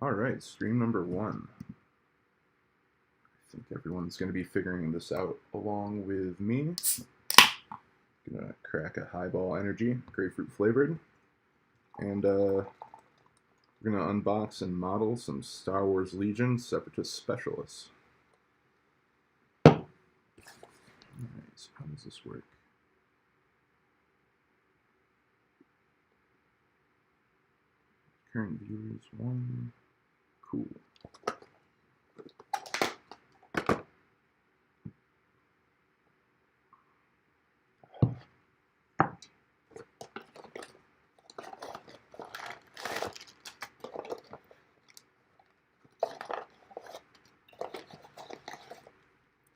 Alright, stream number 1. I think everyone's going to be figuring this out along with me. Gonna crack a highball energy, grapefruit flavored. And we're gonna unbox and model some Star Wars Legion Separatist Specialists. Alright, so how does this work? Current viewers 1. Cool.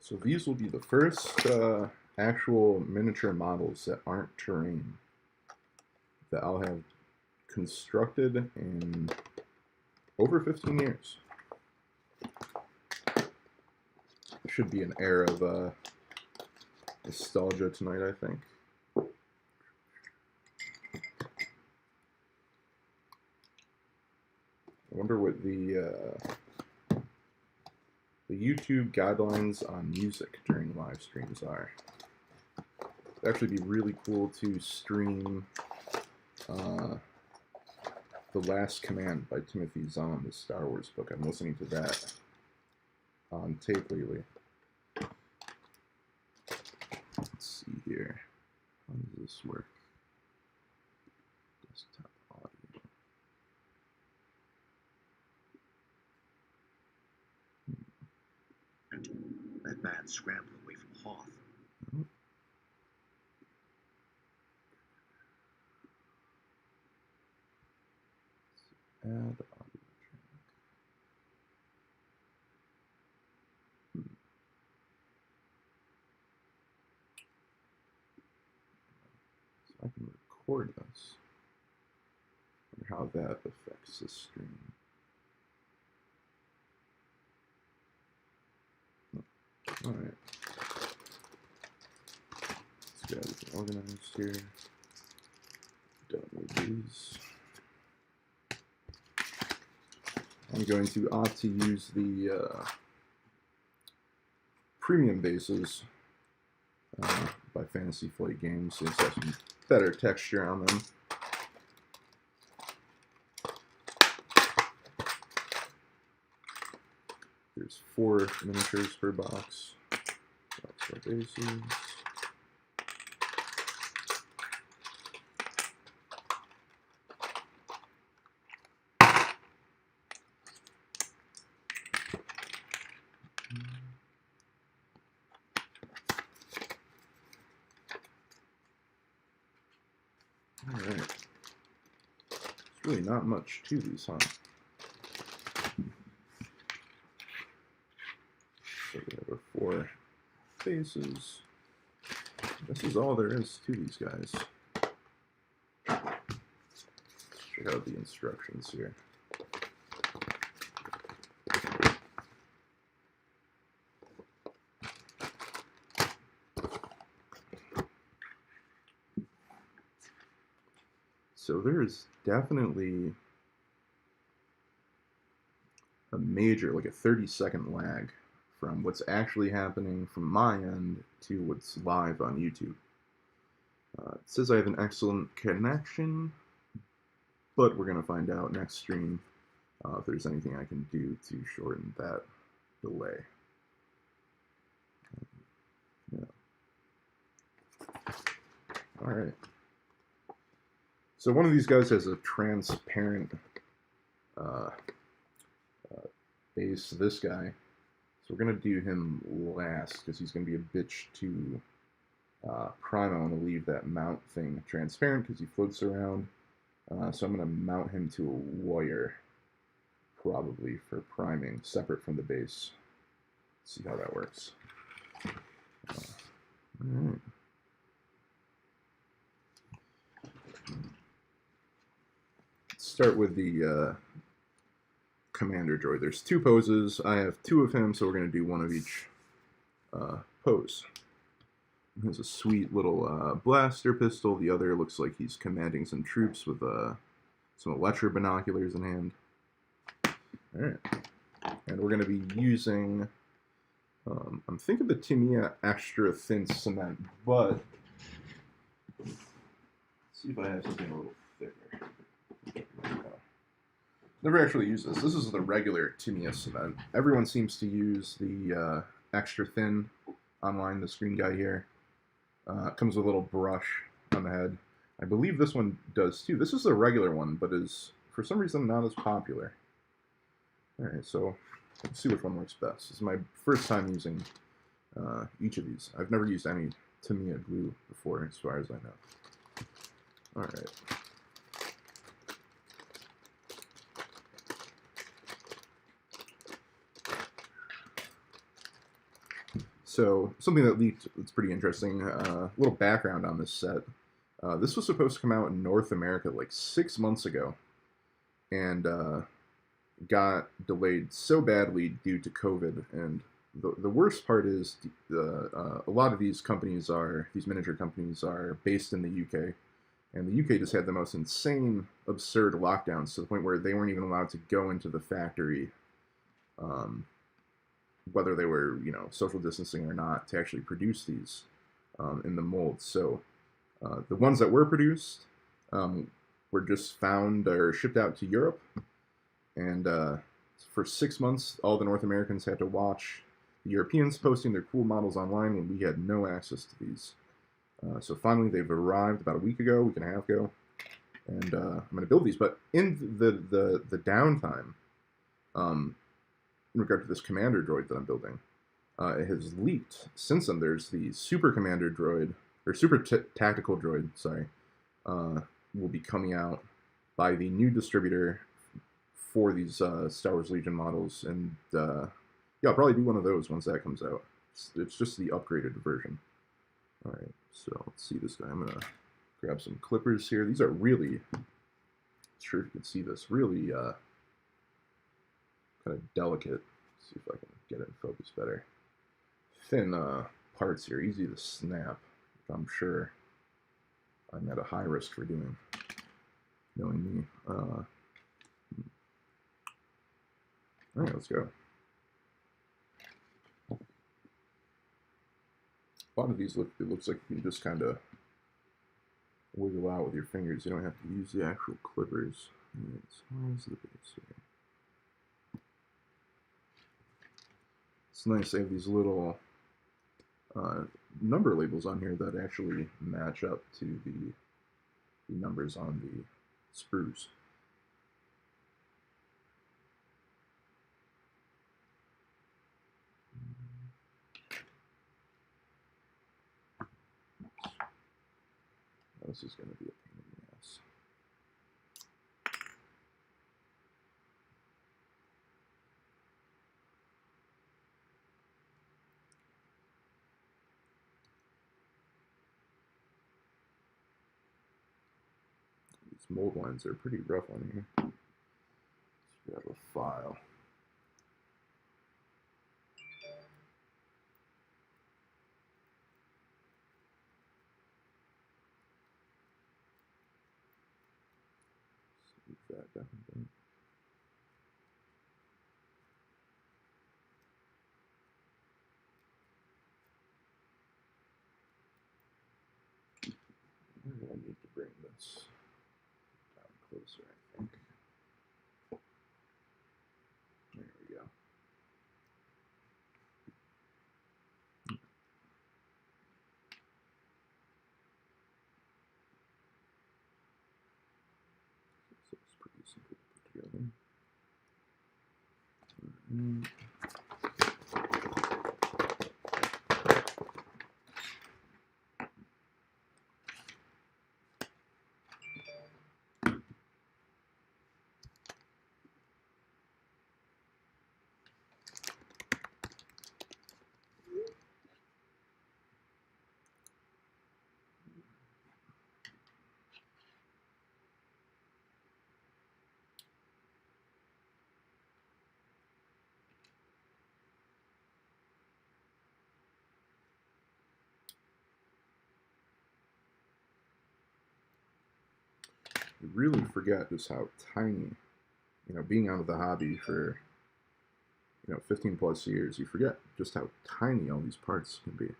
So these will be the first actual miniature models that aren't terrain that I'll have constructed in over 15 years. Should be an air of nostalgia tonight, I think. I wonder what the YouTube guidelines on music during live streams are. It'd actually be really cool to stream The Last Command by Timothy Zahn, the Star Wars book. I'm listening to that on tape lately. Let's see here. How does this work? Desktop audio. That man scrambled away from Hoth. Add audio track. So I can record this. I wonder how that affects the stream. Alright. Let's get everything organized here. Done with these. I'm going to opt to use the premium bases by Fantasy Flight Games, since there's some better texture on them. There's 4 miniatures per box. That's our bases. Alright. There's really not much to these, huh? So we have our 4 bases. This is all there is to these guys. Let's check out the instructions here. So there's definitely a major, like a 30-second lag from what's actually happening from my end to what's live on YouTube. It says I have an excellent connection, but we're going to find out next stream if there's anything I can do to shorten that delay. Yeah. Alright. So one of these guys has a transparent base, this guy. So we're going to do him last because he's going to be a bitch to prime. I want to leave that mount thing transparent because he floats around. So I'm going to mount him to a warrior, probably for priming, separate from the base. Let's see how that works. Alright. Start with the commander droid. There's 2 poses. I have 2 of him, so we're going to do 1 of each pose. He has a sweet little blaster pistol. The other looks like he's commanding some troops with some electro binoculars in hand. All right, and we're going to be using, I'm thinking the Tamiya extra thin cement, but let's see if I have something a little thicker. Never actually used this. This is the regular Tamiya cement. Everyone seems to use the extra thin online, the screen guy here. It comes with a little brush on the head. I believe this one does too. This is the regular one, but is for some reason not as popular. Alright, so let's see which one works best. This is my first time using each of these. I've never used any Tamiya glue before, as far as I know. Alright. So, something that leaked that's pretty interesting, a little background on this set. This was supposed to come out in North America like 6 months ago, and got delayed so badly due to COVID. And the worst part is a lot of these companies these miniature companies are based in the UK, and the UK just had the most insane, absurd lockdowns to the point where they weren't even allowed to go into the factory, whether they were, social distancing or not, to actually produce these in the molds. So the ones that were produced were just found or shipped out to Europe, and for 6 months, all the North Americans had to watch the Europeans posting their cool models online when we had no access to these. So finally, they've arrived about a week and a half ago, and I'm going to build these. But in the downtime, in regard to this commander droid that I'm building, it has leaked. Since then, there's the super commander droid, or super tactical droid, sorry, will be coming out by the new distributor for these Star Wars Legion models, and yeah, I'll probably do one of those once that comes out. It's just the upgraded version. All right, so let's see this guy. I'm gonna grab some clippers here. These are really, I'm sure if you can see this, really kind of delicate. Let's see if I can get it in focus better. Thin parts here, easy to snap, which I'm sure I'm at a high risk for doing, knowing me. All right, let's go. A lot of these it looks like you can just kind of wiggle out with your fingers. You don't have to use the actual clippers. Where's the base here? It's nice they have these little number labels on here that actually match up to the numbers on the sprues. This is going to be a pain in the ass. These mold lines are pretty rough on here. Let's grab a file. That down. I need to bring this down closer, I think. There we go. So it's pretty simple to put together. You really forget just how tiny, being out of the hobby for 15 plus years, you forget just how tiny all these parts can be.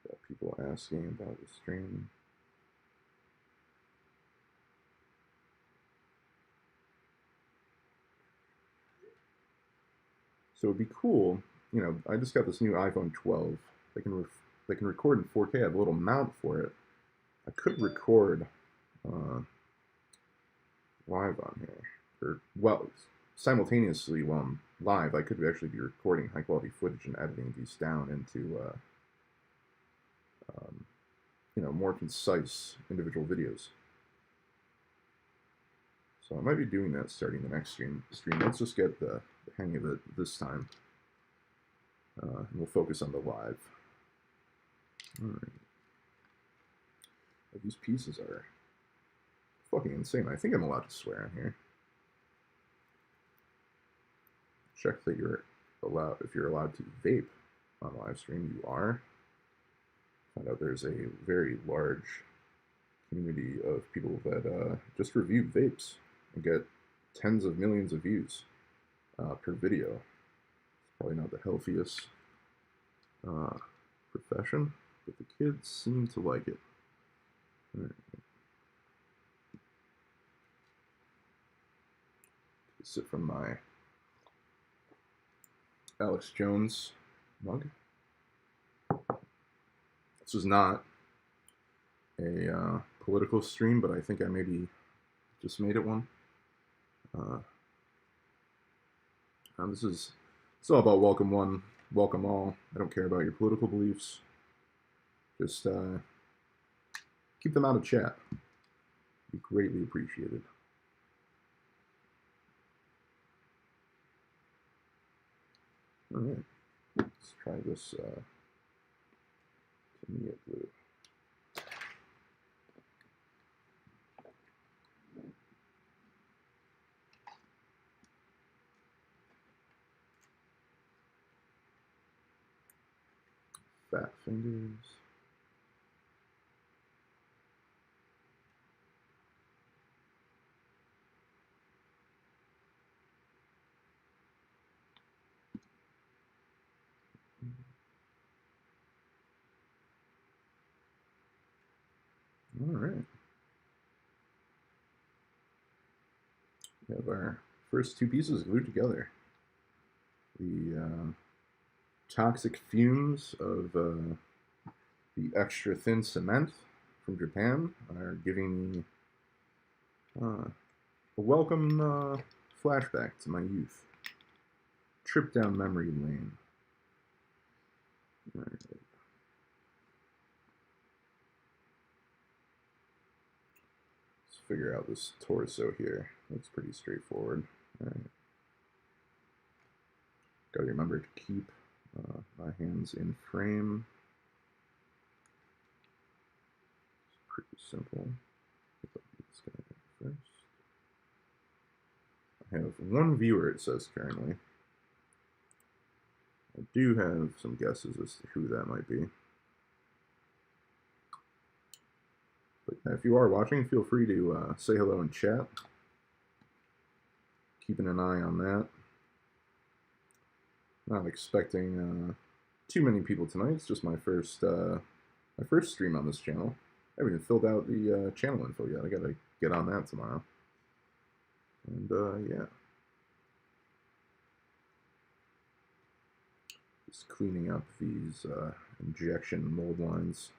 Got people asking about the stream. So it'd be cool, I just got this new iPhone 12. They can record in 4K. I have a little mount for it. I could record live on here, or simultaneously while I'm live. I could actually be recording high quality footage and editing these down into more concise individual videos. So I might be doing that starting the next stream. Let's just get the hang of it this time. And we'll focus on the live. All right. These pieces are fucking insane. I think I'm allowed to swear on here. Check that if you're allowed to vape on live stream. You are. Found out there's a very large community of people that just review vapes and get tens of millions of views per video. It's probably not the healthiest profession, but the kids seem to like it. All right. Sip from my Alex Jones mug. This is not a political stream, but I think I maybe just made it one. It's all about welcome one, welcome all. I don't care about your political beliefs. Just keep them out of chat. Be greatly appreciated. All right, let's try this Tamiya blue. Fat fingers. All right. We have our first two pieces glued together. The toxic fumes of the extra thin cement from Japan are giving me a welcome flashback to my youth. Trip down memory lane. All right. Let's figure out this torso here. Looks pretty straightforward. All right. Gotta remember to keep my hands in frame. It's pretty simple. This guy first. I have one viewer, it says currently. I do have some guesses as to who that might be. But if you are watching, feel free to say hello in chat. Keeping an eye on that. Not expecting too many people tonight. It's just my first stream on this channel. I haven't even filled out the channel info yet. I gotta get on that tomorrow. And yeah. Just cleaning up these injection mold lines.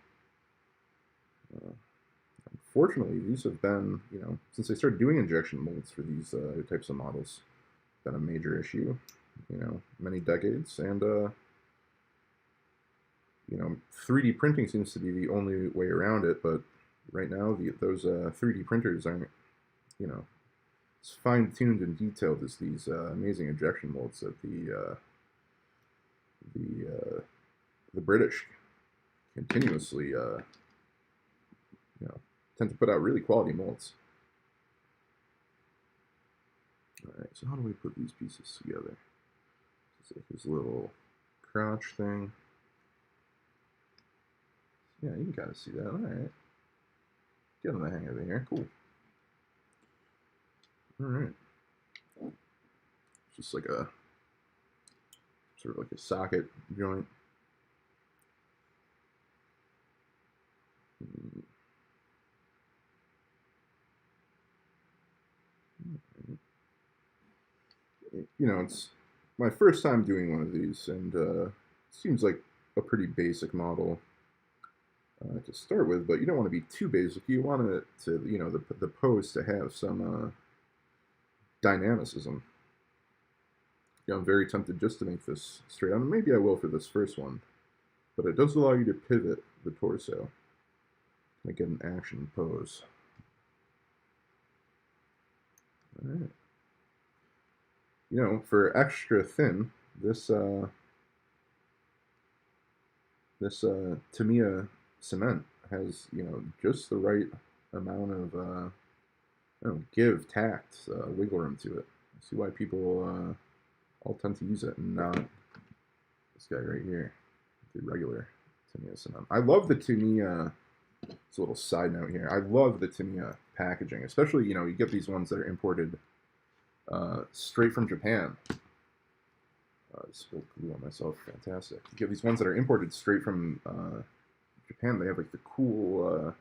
Unfortunately, these have been, since I started doing injection molds for these types of models, been a major issue, many decades. And, 3D printing seems to be the only way around it. But right now, those 3D printers aren't, as fine-tuned and detailed as these amazing injection molds that the British continuously, tend to put out really quality molds. Alright, so how do we put these pieces together? It's like his little crotch thing. Yeah, you can kind of see that. Alright. Getting the hang of it here. Cool. Alright. Just like a sort of like a socket joint. You know, it's my first time doing one of these, and it seems like a pretty basic model to start with, but you don't want to be too basic. You want it to, you know, the pose to have some dynamicism. You know, I'm very tempted just to make this straight on. Maybe I will for this first one, but it does allow you to pivot the torso, make it an action pose. All right. You know, for extra thin, this Tamiya cement has, you know, just the right amount of I don't know, give, tact, wiggle room to it. I see why people all tend to use it, and not this guy right here, the regular Tamiya cement. I love the Tamiya. It's a little side note here. I love the Tamiya packaging, especially, you know, you get these ones that are imported straight from Japan. Spilled glue on myself. Fantastic. You get these ones that are imported straight from Japan. They have like the cool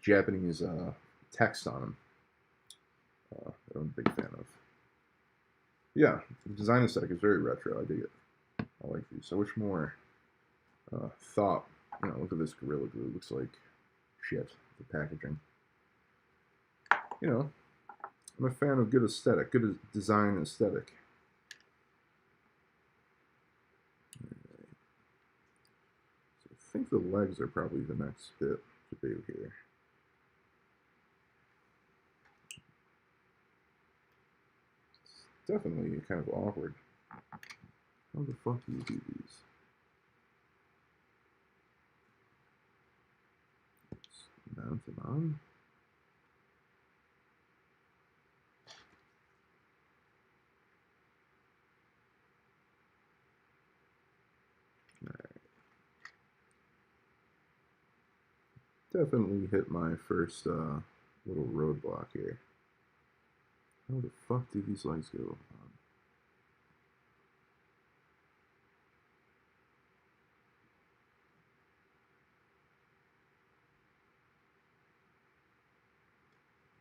Japanese text on them. That I'm a big fan of. Yeah, the design aesthetic is very retro. I dig it. I like these. I wish more thought. You know, look at this Gorilla Glue. It looks like shit. The packaging. You know, I'm a fan of good aesthetic, good design aesthetic. So I think the legs are probably the next bit to do here. It's definitely kind of awkward. How the fuck do you do these? Mount them on. Definitely hit my first little roadblock here. How the fuck do these legs go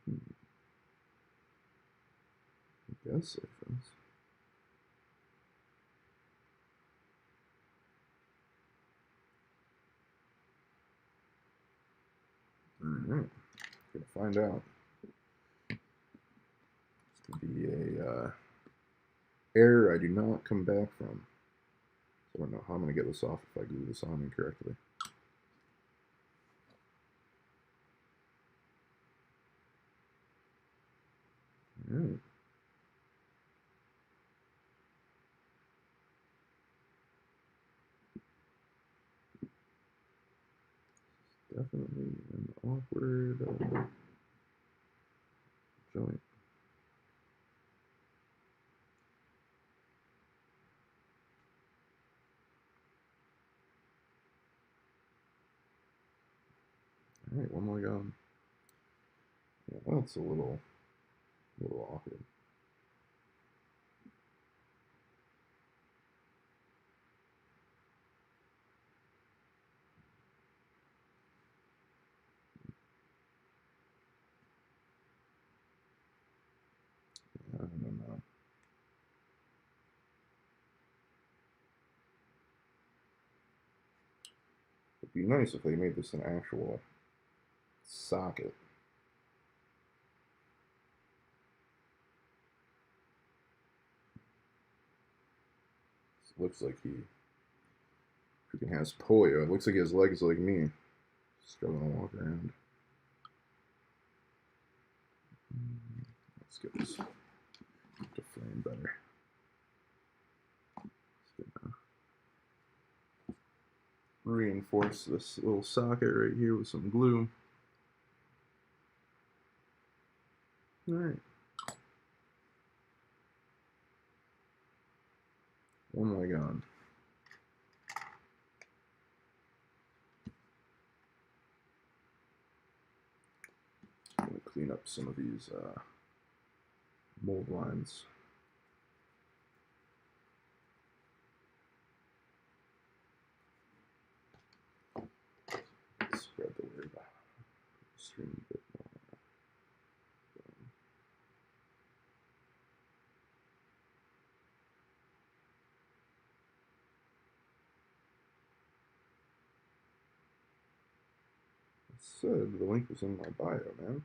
on? I guess it is. Alright, gonna find out. It's gonna be a error I do not come back from. So I don't know how I'm gonna get this off if I glue this on incorrectly. Alright. Definitely an awkward joint. Alright, one more gone. Yeah, that's a little awkward. I don't know. It'd be nice if they made this an actual socket. It looks like he freaking has polio. It looks like his legs like me. Struggling to walk around. Let's get this to frame better. Reinforce this little socket right here with some glue. Alright. One leg on. I'm going to clean up some of these mold lines. Spread the word. Stream a bit more. I said the link was in my bio, man.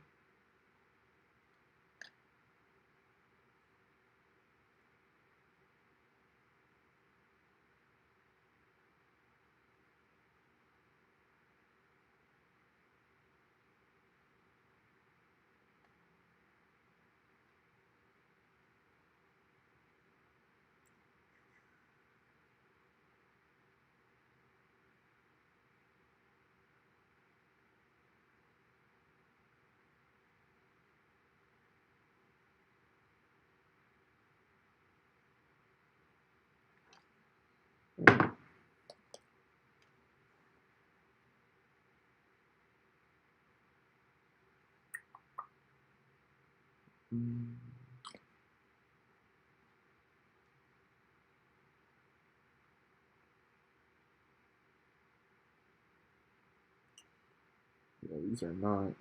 Yeah, these are not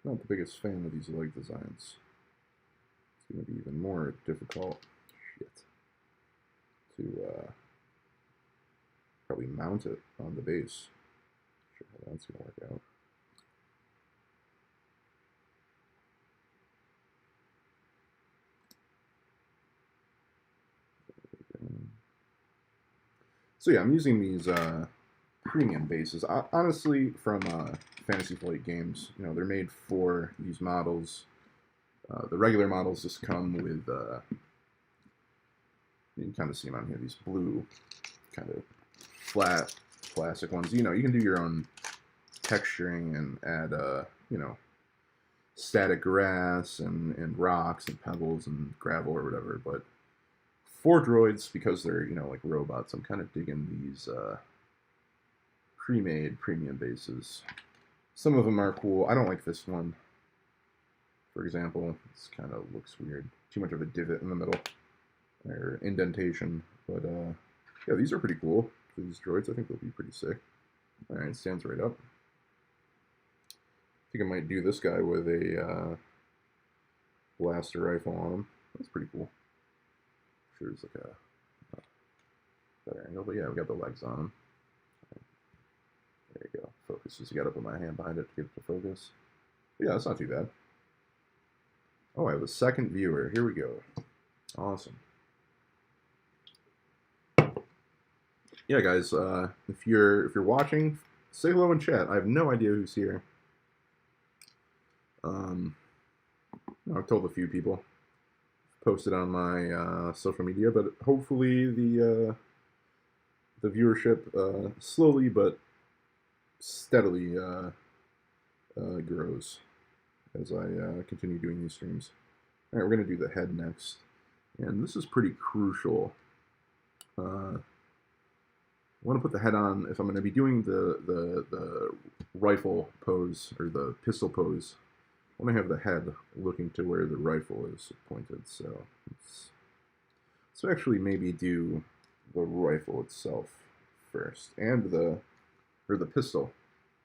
the biggest fan of these leg designs. It's going to be even more difficult to probably mount it on the base. Not sure how that's going to work out. So yeah, I'm using these premium bases. Honestly, from Fantasy Flight Games, you know, they're made for these models. The regular models just come with, you can kind of see them on here, these blue, kind of flat plastic ones. You know, you can do your own texturing and add, you know, static grass and rocks and pebbles and gravel or whatever. But for droids, because they're, you know, like robots, I'm kind of digging these pre-made premium bases. Some of them are cool. I don't like this one, for example. This kind of looks weird. Too much of a divot in the middle, or indentation. But yeah, these are pretty cool for these droids. I think they'll be pretty sick. All right, stands right up. I think I might do this guy with a blaster rifle on him. That's pretty cool. Sure, there's like a better angle, but yeah, we got the legs on him. There you go. Focuses. You got to put my hand behind it to get it to focus. But yeah, that's not too bad. Oh, I have a second viewer. Here we go. Awesome. Yeah, guys. If you're watching, say hello in chat. I have no idea who's here. I've told a few people. Posted on my social media, but hopefully the viewership slowly but steadily grows as I continue doing these streams. All right, we're going to do the head next, and this is pretty crucial. I want to put the head on if I'm going to be doing the rifle pose or the pistol pose. I want to have the head looking to where the rifle is pointed, so let's actually maybe do the rifle itself first, and the pistol.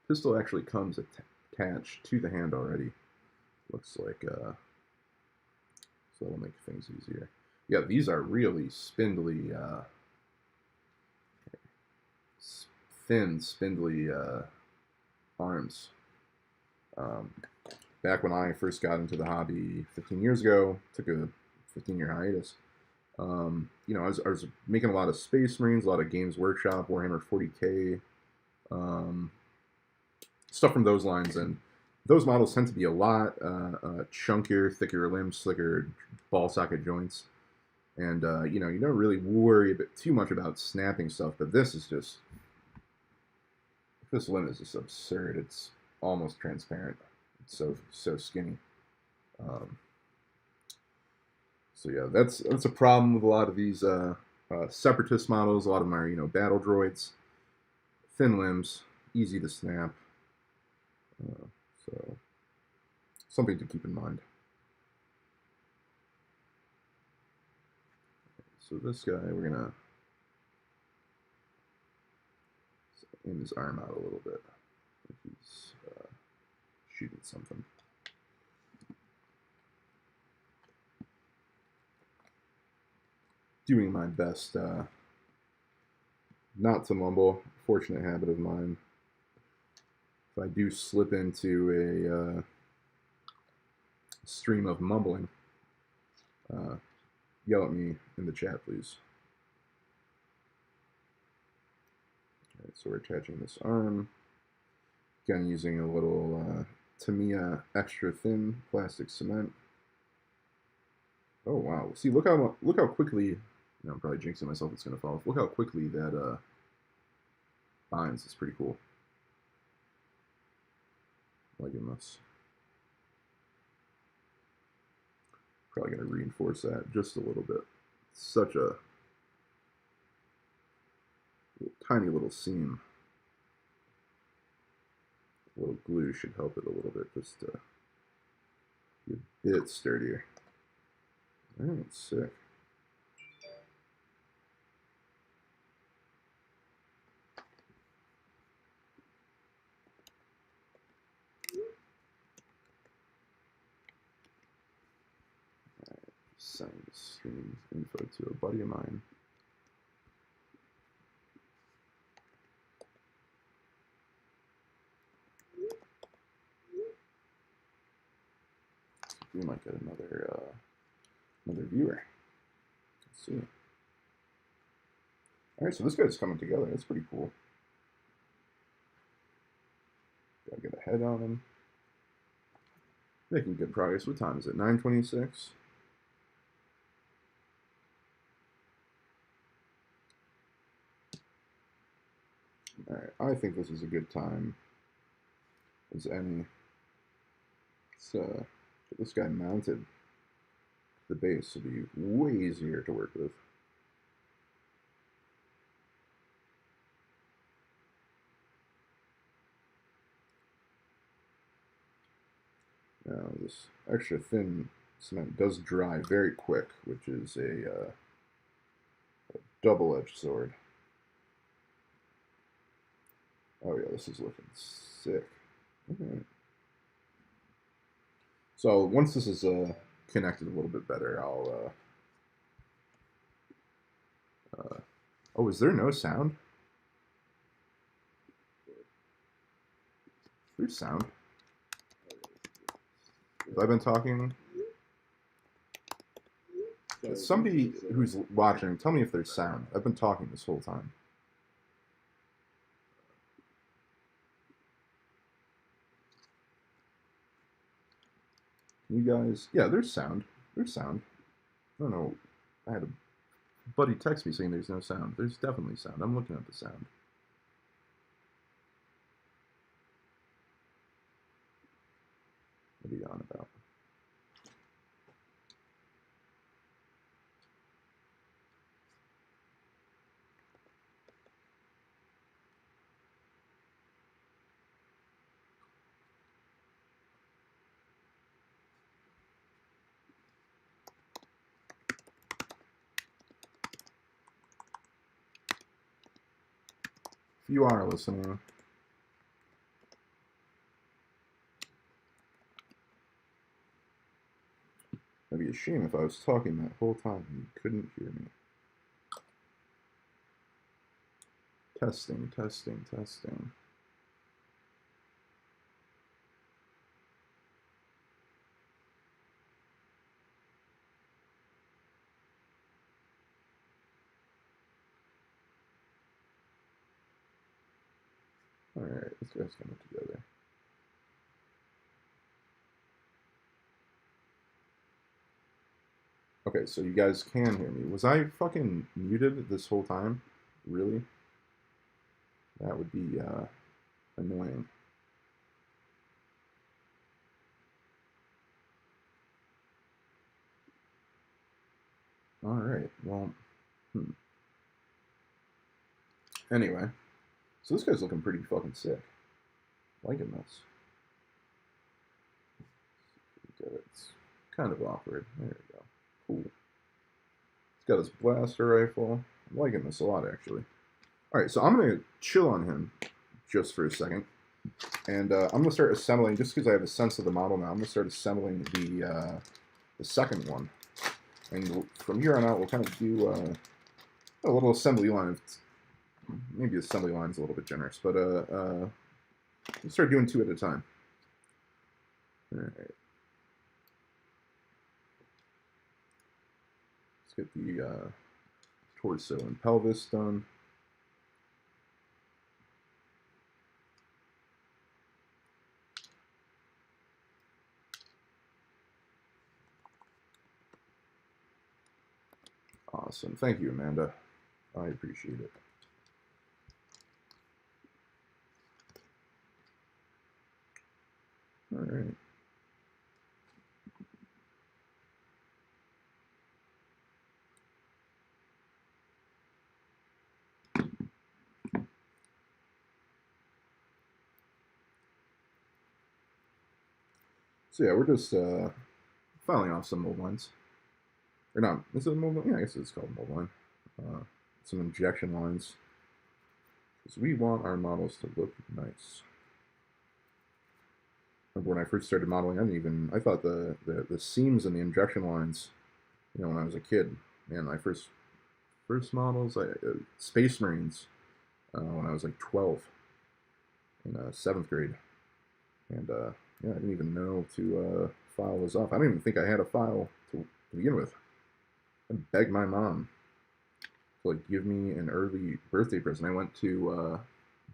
Pistol actually comes attached to the hand already. Looks like so that'll make things easier. Yeah, these are really spindly, thin, spindly arms. Back when I first got into the hobby 15 years ago, took a 15-year hiatus. You know, I was making a lot of Space Marines, a lot of Games Workshop, Warhammer 40K, stuff from those lines, and those models tend to be a lot chunkier, thicker limbs, slicker ball socket joints, and you know, you don't really worry too much about snapping stuff, but this is just, this limb is just absurd. It's almost transparent. It's so skinny. So yeah, that's a problem with a lot of these Separatist models. A lot of them are, battle droids, thin limbs, easy to snap. So something to keep in mind. So this guy, we're gonna aim his arm out a little bit. He's shooting something. Doing my best not to mumble. Fortunate habit of mine. If I do slip into a stream of mumbling, yell at me in the chat, please. Alright, so we're attaching this arm. Again, using a little Tamiya extra thin plastic cement. Oh wow! See, look how quickly. I'm probably jinxing myself. It's gonna fall off. Look how quickly that binds. It's pretty cool. Liking this. Probably gonna reinforce that just a little bit. It's such a tiny little seam. A little glue should help it a little bit, just to be a bit sturdier. Alright, sick. Send stream info to a buddy of mine. We might get another viewer. Let's see. All right, so this guy's coming together. That's pretty cool. Gotta get a head on him. Making good progress. What time is it? 9:26. All right, I think this is a good time as any. Let's get this guy mounted to the base. It'll be way easier to work with. Now, this extra thin cement does dry very quick, which is a double-edged sword. Oh yeah, this is looking sick. Okay. So once this is connected a little bit better, I'll... oh, is there no sound? There's sound. Have I been talking? Somebody who's watching, tell me if there's sound. I've been talking this whole time. You guys, yeah, there's sound. There's sound. I don't know. I had a buddy text me saying there's no sound. There's definitely sound. I'm looking at the sound. What are you on about? If you are listening, it'd be a shame if I was talking that whole time and you couldn't hear me. Testing, testing, testing. All right, this guy's coming together. Okay, so you guys can hear me. Was I fucking muted this whole time? Really? That would be annoying. All right. Well, anyway, so this guy's looking pretty fucking sick. Liking this. It's kind of awkward. There we go. Cool. He's got his blaster rifle. I'm liking this a lot, actually. All right, so I'm gonna chill on him just for a second, and I'm gonna start assembling. Just because I have a sense of the model now, I'm gonna start assembling the second one. And from here on out, we'll kind of do a little assembly line. Maybe assembly line's a little bit generous, but we'll start doing 2 at a time. All right. Let's get the torso and pelvis done. Awesome. Thank you, Amanda. I appreciate it. All right. So yeah, we're just filing off some mold lines. Or not, is it a mold line? Yeah, I guess it's called a mold line. Some injection lines. Because we want our models to look nice. Remember when I first started modeling, I thought the seams in the injection lines, you know, when I was a kid, man, my first models, Space Marines, when I was like 12 in 7th grade. And yeah, I didn't even know to file those off. I don't even think I had a file to begin with. I begged my mom to like give me an early birthday present. I went to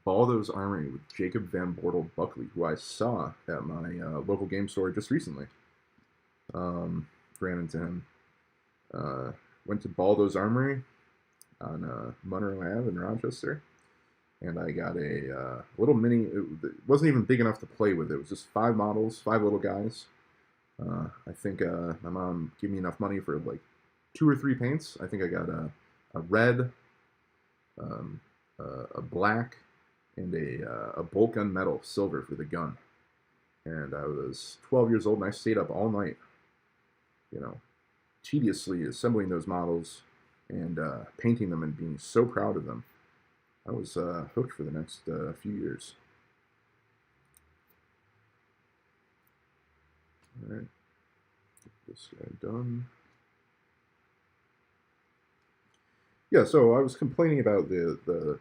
Baldo's Armory with Jacob Van Bortle Buckley, who I saw at my local game store just recently. Ran into him. Went to Baldo's Armory on Monroe Ave in Rochester, and I got a little mini. It wasn't even big enough to play with. It was just 5 models, 5 little guys. I think my mom gave me enough money for like 2 or 3 paints. I think I got a red, a black, and a bolt gun metal silver for the gun. And I was 12 years old, and I stayed up all night, you know, tediously assembling those models and painting them and being so proud of them. I was hooked for the next few years. All right, get this guy done. Yeah, so I was complaining about the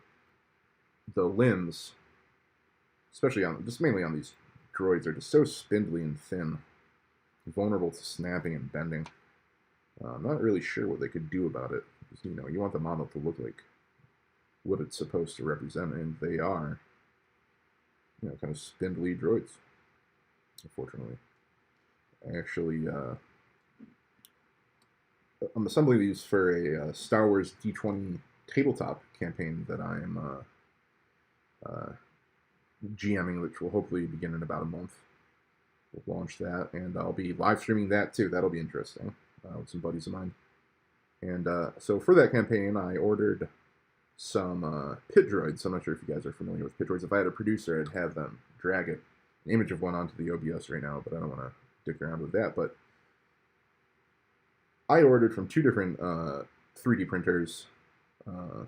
limbs, especially just mainly on these droids. They're just so spindly and thin, vulnerable to snapping and bending. I'm not really sure what they could do about it. Because, you know, you want the model to look like what it's supposed to represent, and they are, you know, kind of spindly droids. Unfortunately, I actually I'm assembling these for a Star Wars D20 tabletop campaign that I am GMing, which will hopefully begin in about a month. We'll launch that, and I'll be live streaming that too. That'll be interesting with some buddies of mine. And so for that campaign, I ordered some pit droids. I'm not sure if you guys are familiar with pit droids. If I had a producer, I'd have them drag it, an image of one onto the OBS right now, but I don't want to dick around with that. But I ordered from 2 different 3D printers on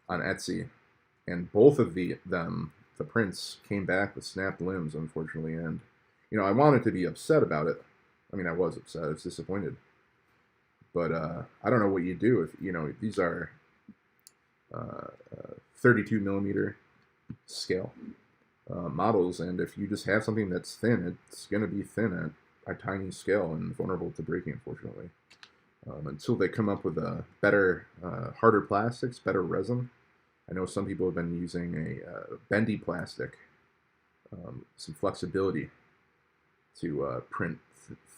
Etsy, and both of the prints came back with snapped limbs, unfortunately. And you know, I wanted to be upset about it. I mean, I was upset. I was disappointed. But I don't know what you do if, you know, these are 32 millimeter scale models, and if you just have something that's thin, it's going to be thin at a tiny scale and vulnerable to breaking, unfortunately. Until they come up with a better, harder plastics, better resin. I know some people have been using a bendy plastic, some flexibility to print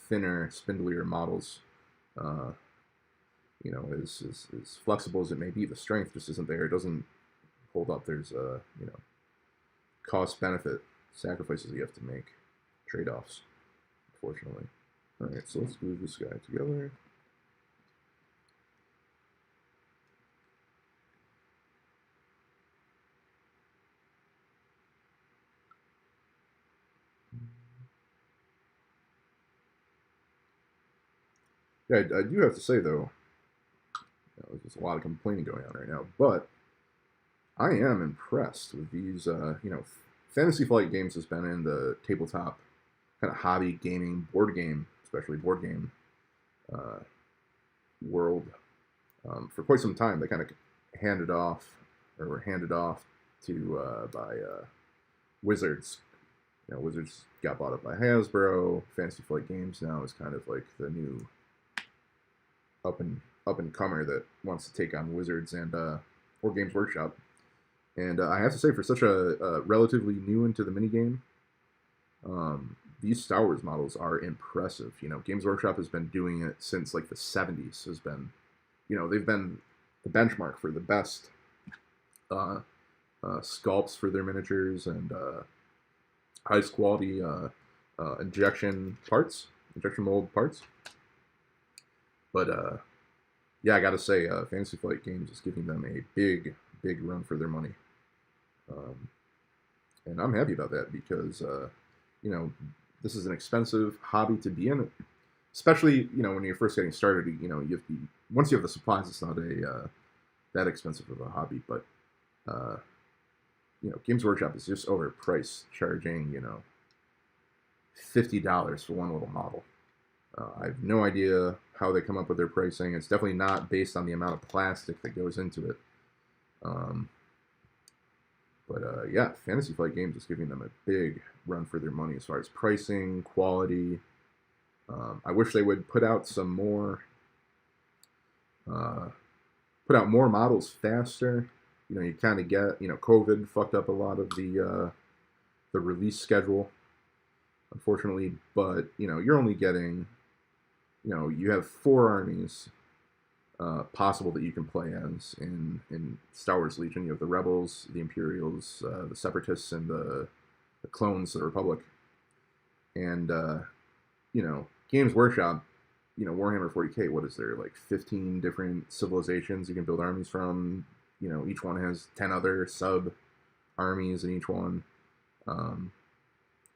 thinner, spindlier models. You know, as flexible as it may be, the strength just isn't there. It doesn't hold up. There's you know, cost-benefit sacrifices you have to make, trade-offs, unfortunately. All right, so let's glue this guy together. Yeah, I do have to say though, there's a lot of complaining going on right now, but I am impressed with these. Fantasy Flight Games has been in the tabletop kind of hobby gaming, board game, especially board game uh, world for quite some time. They kind of handed off or were handed off to by Wizards. Wizards got bought up by Hasbro. Fantasy Flight Games now is kind of like the new up and comer that wants to take on Wizards and or Games Workshop. And I have to say, for such a relatively new into the minigame, these Star Wars models are impressive. Games Workshop has been doing it since like the 70s. Has been, they've been the benchmark for the best sculpts for their miniatures and highest quality injection mold parts. But yeah, I gotta say, Fantasy Flight Games is giving them a big run for their money, and I'm happy about that because this is an expensive hobby to be in, especially when you're first getting started. You have to once you have the supplies, it's not a that expensive of a hobby, but Games Workshop is just overpriced, charging $50 for one little model. I have no idea how they come up with their pricing. It's definitely not based on the amount of plastic that goes into it. But yeah, Fantasy Flight Games is giving them a big run for their money as far as pricing, quality. I wish they would put out some more, put out more models faster. You kind of get, COVID fucked up a lot of the release schedule, unfortunately. But you're only getting, you have 4 armies possible that you can play as in Star Wars Legion. You have the Rebels, the Imperials, the Separatists, and the clones of the Republic. And Games Workshop, Warhammer 40K. What is there, like 15 different civilizations you can build armies from? Each one has 10 other sub armies in each one. And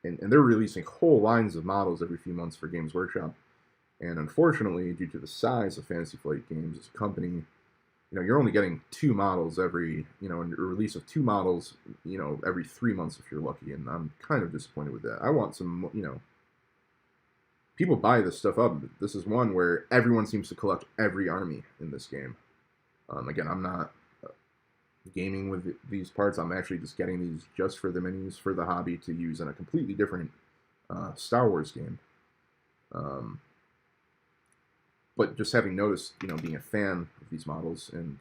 they're releasing whole lines of models every few months for Games Workshop. And unfortunately, due to the size of Fantasy Flight Games as a company, you're only getting 2 models every, a release of 2 models, every 3 months if you're lucky. And I'm kind of disappointed with that. I want some, people buy this stuff up. This is one where everyone seems to collect every army in this game. Again, I'm not gaming with these parts. I'm actually just getting these just for the minis, for the hobby, to use in a completely different Star Wars game. But just having noticed, being a fan of these models, and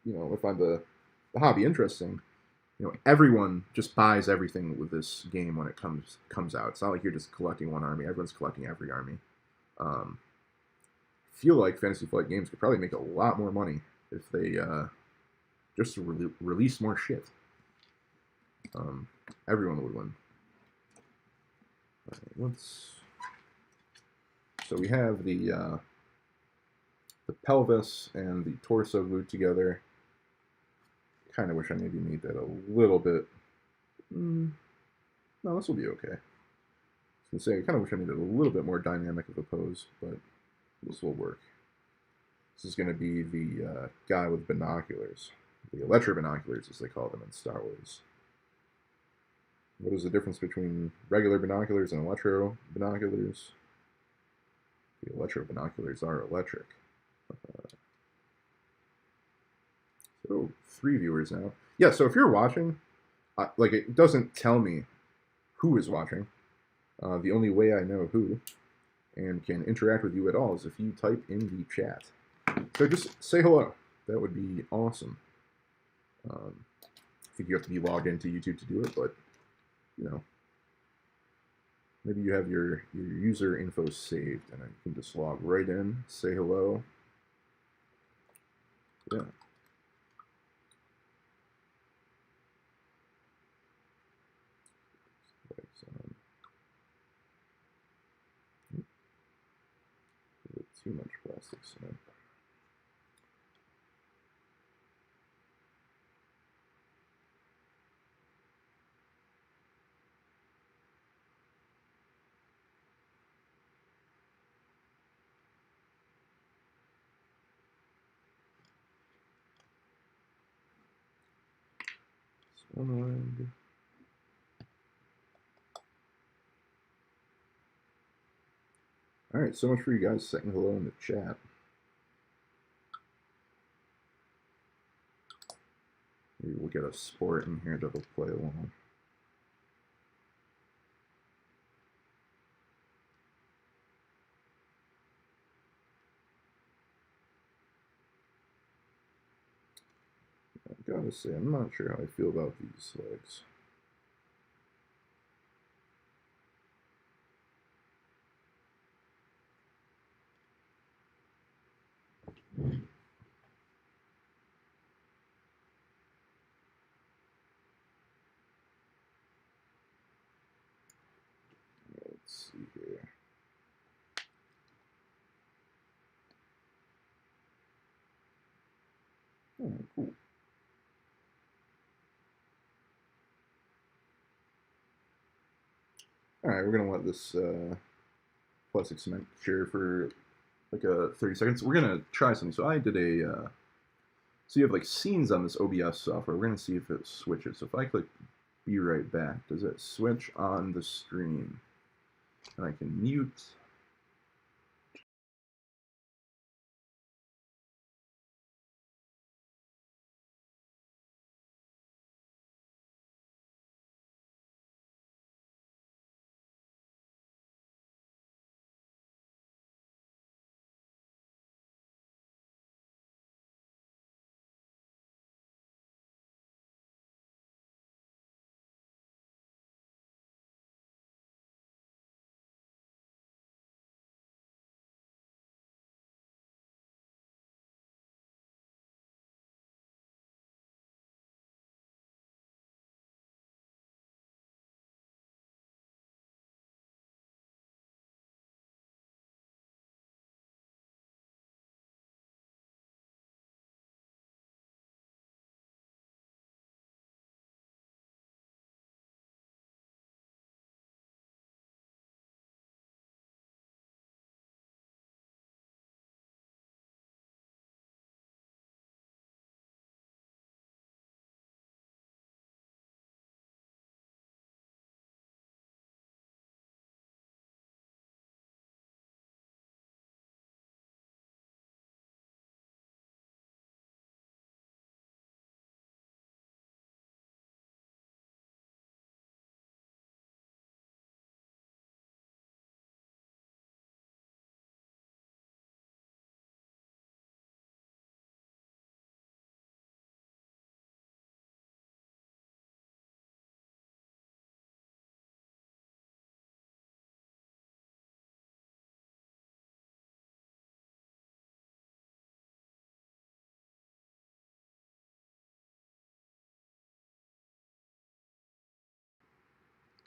I find the hobby interesting. Everyone just buys everything with this game when it comes out. It's not like you're just collecting one army. Everyone's collecting every army. I feel like Fantasy Flight Games could probably make a lot more money if they just release more shit. Everyone would win. All right, so we have the pelvis and the torso glued together. Kind of wish I maybe made that a little bit. No, this will be okay. I was gonna say, I kind of wish I made it a little bit more dynamic of a pose, but this will work. This is going to be the guy with binoculars, the electro binoculars, as they call them in Star Wars. What is the difference between regular binoculars and electro binoculars? The electro binoculars are electric. So 3 viewers now. Yeah, so if you're watching, like, it doesn't tell me who is watching. The only way I know who and can interact with you at all is if you type in the chat. So just say hello. That would be awesome. I think you have to be logged into YouTube to do it, but maybe you have your user info saved, and you can just log right in, say hello. Yeah. Too much plastic cement. One. All right, so much for you guys saying hello in the chat. Maybe we'll get a sport in here that'll play along. I gotta say, I'm not sure how I feel about these legs. Let's see here. Oh, cool. All right, we're gonna let this plastic cement cure for like 30 seconds. We're gonna try something. So I did a so you have like scenes on this OBS software. We're gonna see if it switches. So if I click be right back, does it switch on the stream? And I can mute.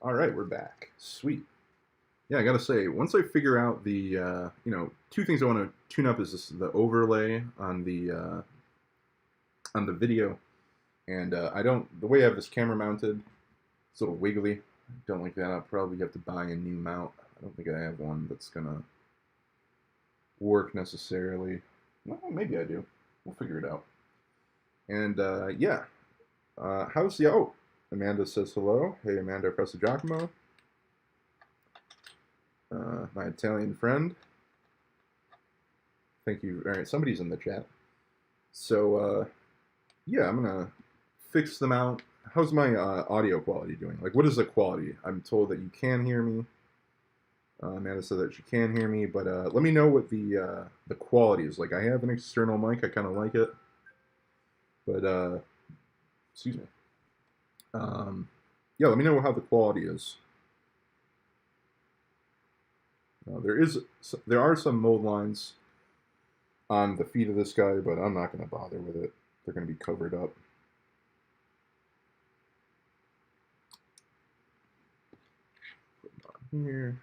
All right, we're back. Sweet. Yeah, I gotta say, once I figure out the, two things I want to tune up is the overlay on the video, and the way I have this camera mounted, it's a little wiggly. I don't like that. I'll probably have to buy a new mount. I don't think I have one that's gonna work necessarily. Well, maybe I do. We'll figure it out. And yeah, how's the Amanda says hello. Hey, Amanda Pressa Giacomo. My Italian friend. Thank you. All right, somebody's in the chat. So, yeah, I'm going to fix them out. How's my audio quality doing? Like, what is the quality? I'm told that you can hear me. Amanda said that she can hear me, but let me know what the quality is. Like, I have an external mic. I kind of like it. But, excuse me. Yeah, let me know how the quality is. There are some mold lines on the feet of this guy, but I'm not going to bother with it. They're going to be covered up. Put them on here.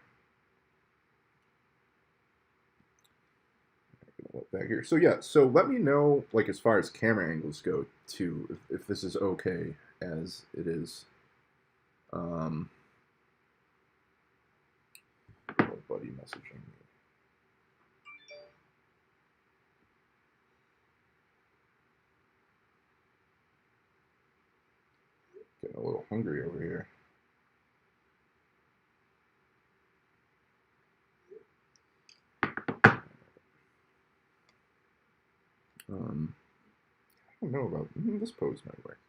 Back here. So yeah, so let me know, like, as far as camera angles go too, if this is okay as it is. Buddy messaging me. Getting a little hungry over here. I don't know about this pose might work.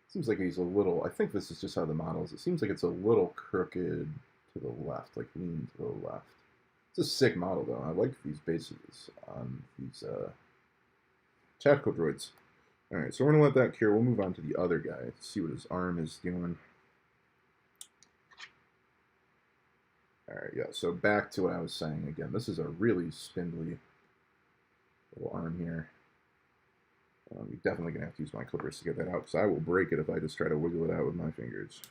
Seems like he's a little. I think this is just how the model is. It seems like it's a little crooked to the left, like lean to the left. It's a sick model though. I like these bases on these tactical droids. All right, so we're gonna let that cure. We'll move on to the other guy. See what his arm is doing. All right, yeah. So back to what I was saying again. This is a really spindly little arm here. You're definitely going to have to use my clippers to get that out, because I will break it if I just try to wiggle it out with my fingers.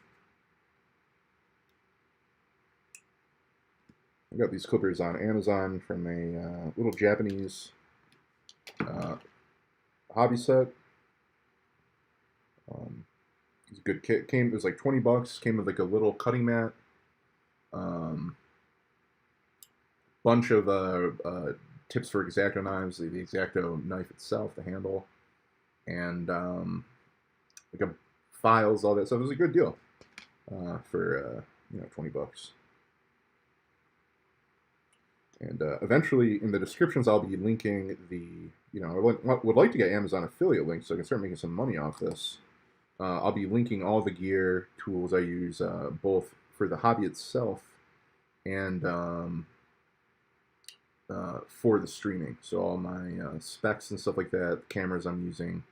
I got these clippers on Amazon from a little Japanese hobby set. It's a good kit. It was like 20 bucks. Came with like a little cutting mat. Bunch of tips for X-Acto knives, the X-Acto knife itself, the handle, and like files, all that stuff. It was a good deal for 20 bucks. And eventually, in the descriptions, I'll be linking the, I would like to get Amazon affiliate links so I can start making some money off this. I'll be linking all the gear, tools I use, both for the hobby itself and for the streaming. So all my specs and stuff like that, cameras I'm using,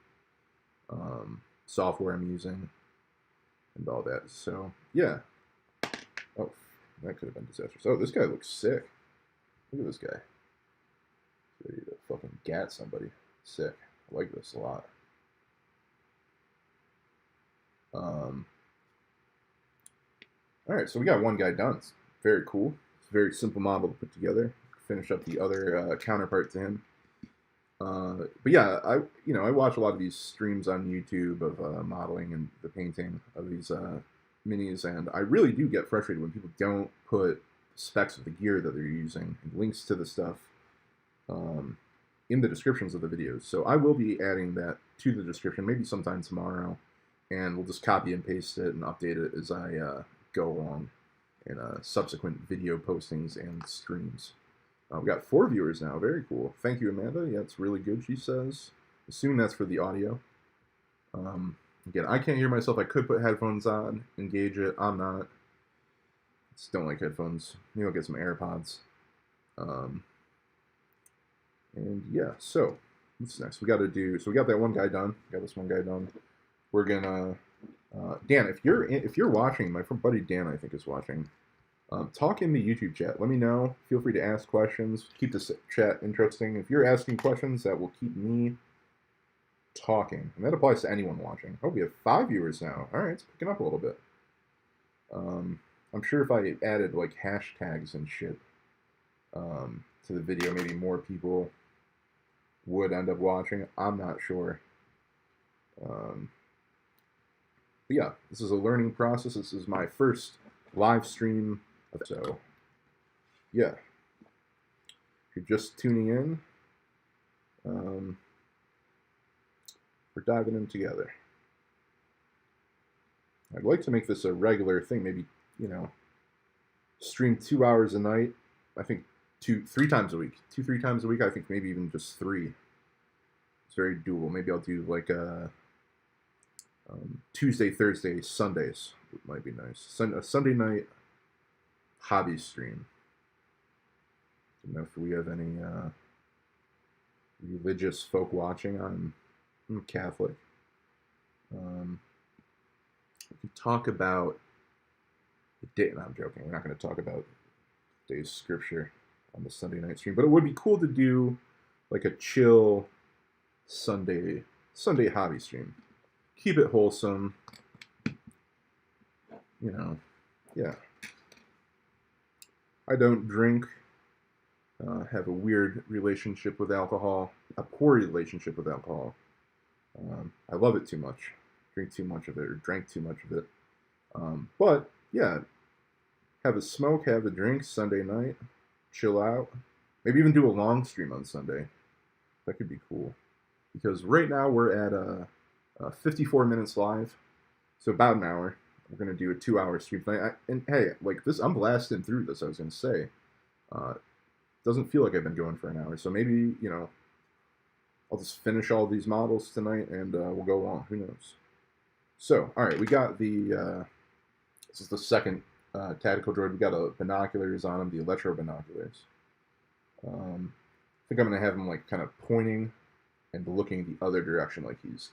software I'm using, and all that. So yeah. Oh, that could have been disastrous. Oh, this guy looks sick. Look at this guy. Ready to fucking gat somebody. Sick. I like this a lot. Alright, so we got one guy done. It's very cool. It's a very simple model to put together. Finish up the other counterpart to him. But yeah, I watch a lot of these streams on YouTube of modeling and the painting of these minis, and I really do get frustrated when people don't put specs of the gear that they're using and links to the stuff in the descriptions of the videos. So I will be adding that to the description, maybe sometime tomorrow, and we'll just copy and paste it and update it as I go along in subsequent video postings and streams. We got 4 viewers now. Very cool. Thank you, Amanda. Yeah, it's really good, she says. Assuming that's for the audio. Again, I can't hear myself. I could put headphones on, engage it. I'm not. Just don't like headphones. Maybe I'll get some AirPods. And yeah, so what's next? We got to do. So we got that one guy done. Got this one guy done. We're gonna. Dan, if you're watching, my friend buddy Dan, I think, is watching. Talk in the YouTube chat. Let me know. Feel free to ask questions. Keep this chat interesting. If you're asking questions, that will keep me talking. And that applies to anyone watching. Oh, we have 5 viewers now. All right, it's picking up a little bit. I'm sure if I added like hashtags and shit to the video, maybe more people would end up watching. I'm not sure. But yeah, this is a learning process. This is my first live stream. So, yeah. If you're just tuning in, we're diving in together. I'd like to make this a regular thing, maybe, stream 2 hours a night. I think 3 times a week. 2-3 times a week. I think maybe even just 3. It's very doable. Maybe I'll do like a Tuesday, Thursday, Sundays. It might be nice. A Sunday night hobby stream. I don't know if we have any religious folk watching. I'm Catholic. We can talk about the day. No, I'm joking. We're not going to talk about today's scripture on the Sunday night stream, but it would be cool to do like a chill Sunday hobby stream. Keep it wholesome. Yeah. I don't drink. Have a weird relationship with alcohol. A poor relationship with alcohol. I love it too much. Drink too much of it, or drank too much of it. But yeah, have a smoke, have a drink Sunday night, chill out. Maybe even do a long stream on Sunday. That could be cool. Because right now we're at 54 minutes live, so about an hour. We're gonna do a 2-hour stream tonight. And hey, like this, I'm blasting through this. I was gonna say, doesn't feel like I've been going for an hour. So maybe I'll just finish all these models tonight, and we'll go on. Who knows? So, all right, we got the. This is the second tactical droid. We got binoculars on him, the electro binoculars. I think I'm gonna have him like kind of pointing and looking the other direction, like he's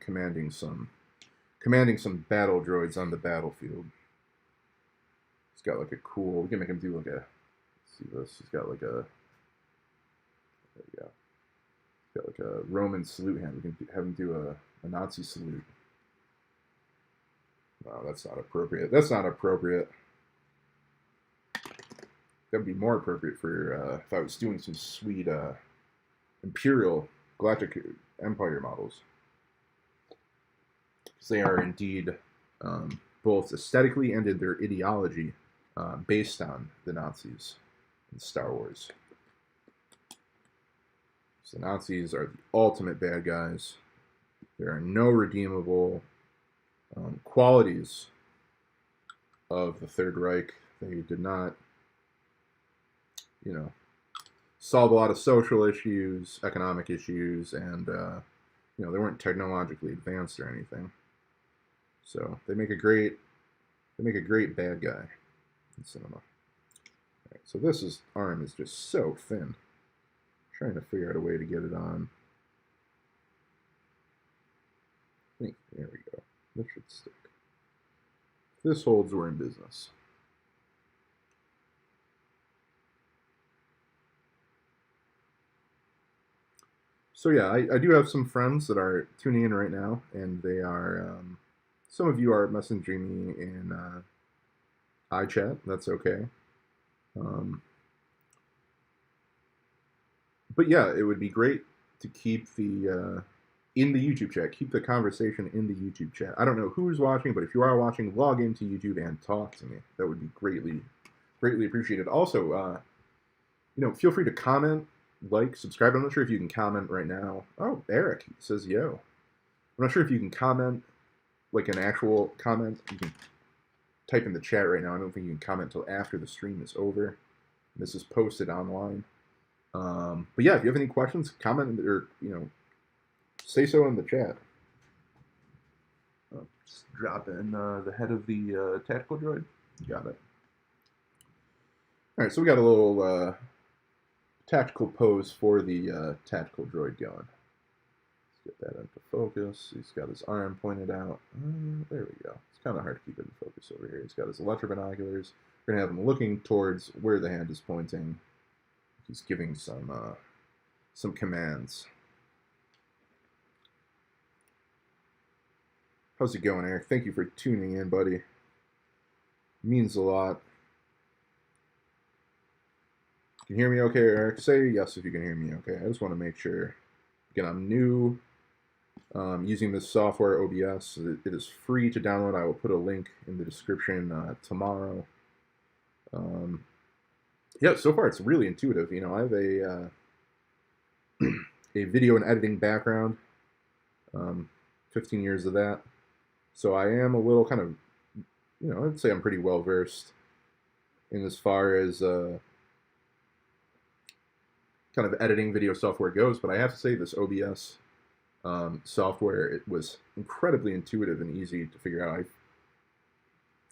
commanding some battle droids on the battlefield. He's got like a cool. We can make him do like a. Let's see this. He's got like a. There we go. He's got like a Roman salute hand. We can have him do a Nazi salute. No, that's not appropriate. That's not appropriate. That would be more appropriate for if I was doing some sweet Imperial Galactic Empire models. Because they are indeed both aesthetically and in their ideology based on the Nazis in Star Wars. So the Nazis are the ultimate bad guys. There are no redeemable qualities of the Third Reich. They did not, solve a lot of social issues, economic issues, and they weren't technologically advanced or anything. So they make a great bad guy in cinema. All right, so this arm is just so thin. I'm trying to figure out a way to get it on. I think there we go. This should stick. If this holds, we're in business. So yeah, I do have some friends that are tuning in right now, and they are, some of you are messaging me in iChat. That's okay. But yeah, it would be great to keep in the YouTube chat, keep the conversation in the YouTube chat. I don't know who's watching, but if you are watching, log into YouTube and talk to me. That would be greatly appreciated. Also, feel free to comment, like, subscribe. I'm not sure if you can comment right now. Oh, Eric says yo. I'm not sure if you can comment, like an actual comment. You can type in the chat right now. I don't think you can comment until after the stream is over. This is posted online. But yeah, if you have any questions, comment or say so in the chat. Just drop in the head of the tactical droid. Got it. All right, so we got a little tactical pose for the tactical droid going. Let's get that into focus. He's got his arm pointed out. There we go. It's kind of hard to keep it in focus over here. He's got his electro binoculars. We're gonna have him looking towards where the hand is pointing. He's giving some commands. How's it going, Eric? Thank you for tuning in, buddy. Means a lot. Can you hear me okay, Eric? Say yes if you can hear me okay. I just want to make sure. Again, I'm new using this software, OBS. It is free to download. I will put a link in the description tomorrow. Yeah, so far it's really intuitive. I have a a video and editing background, 15 years of that. So I am a little kind of, I'd say I'm pretty well versed in as far as kind of editing video software goes, but I have to say this OBS software, it was incredibly intuitive and easy to figure out. I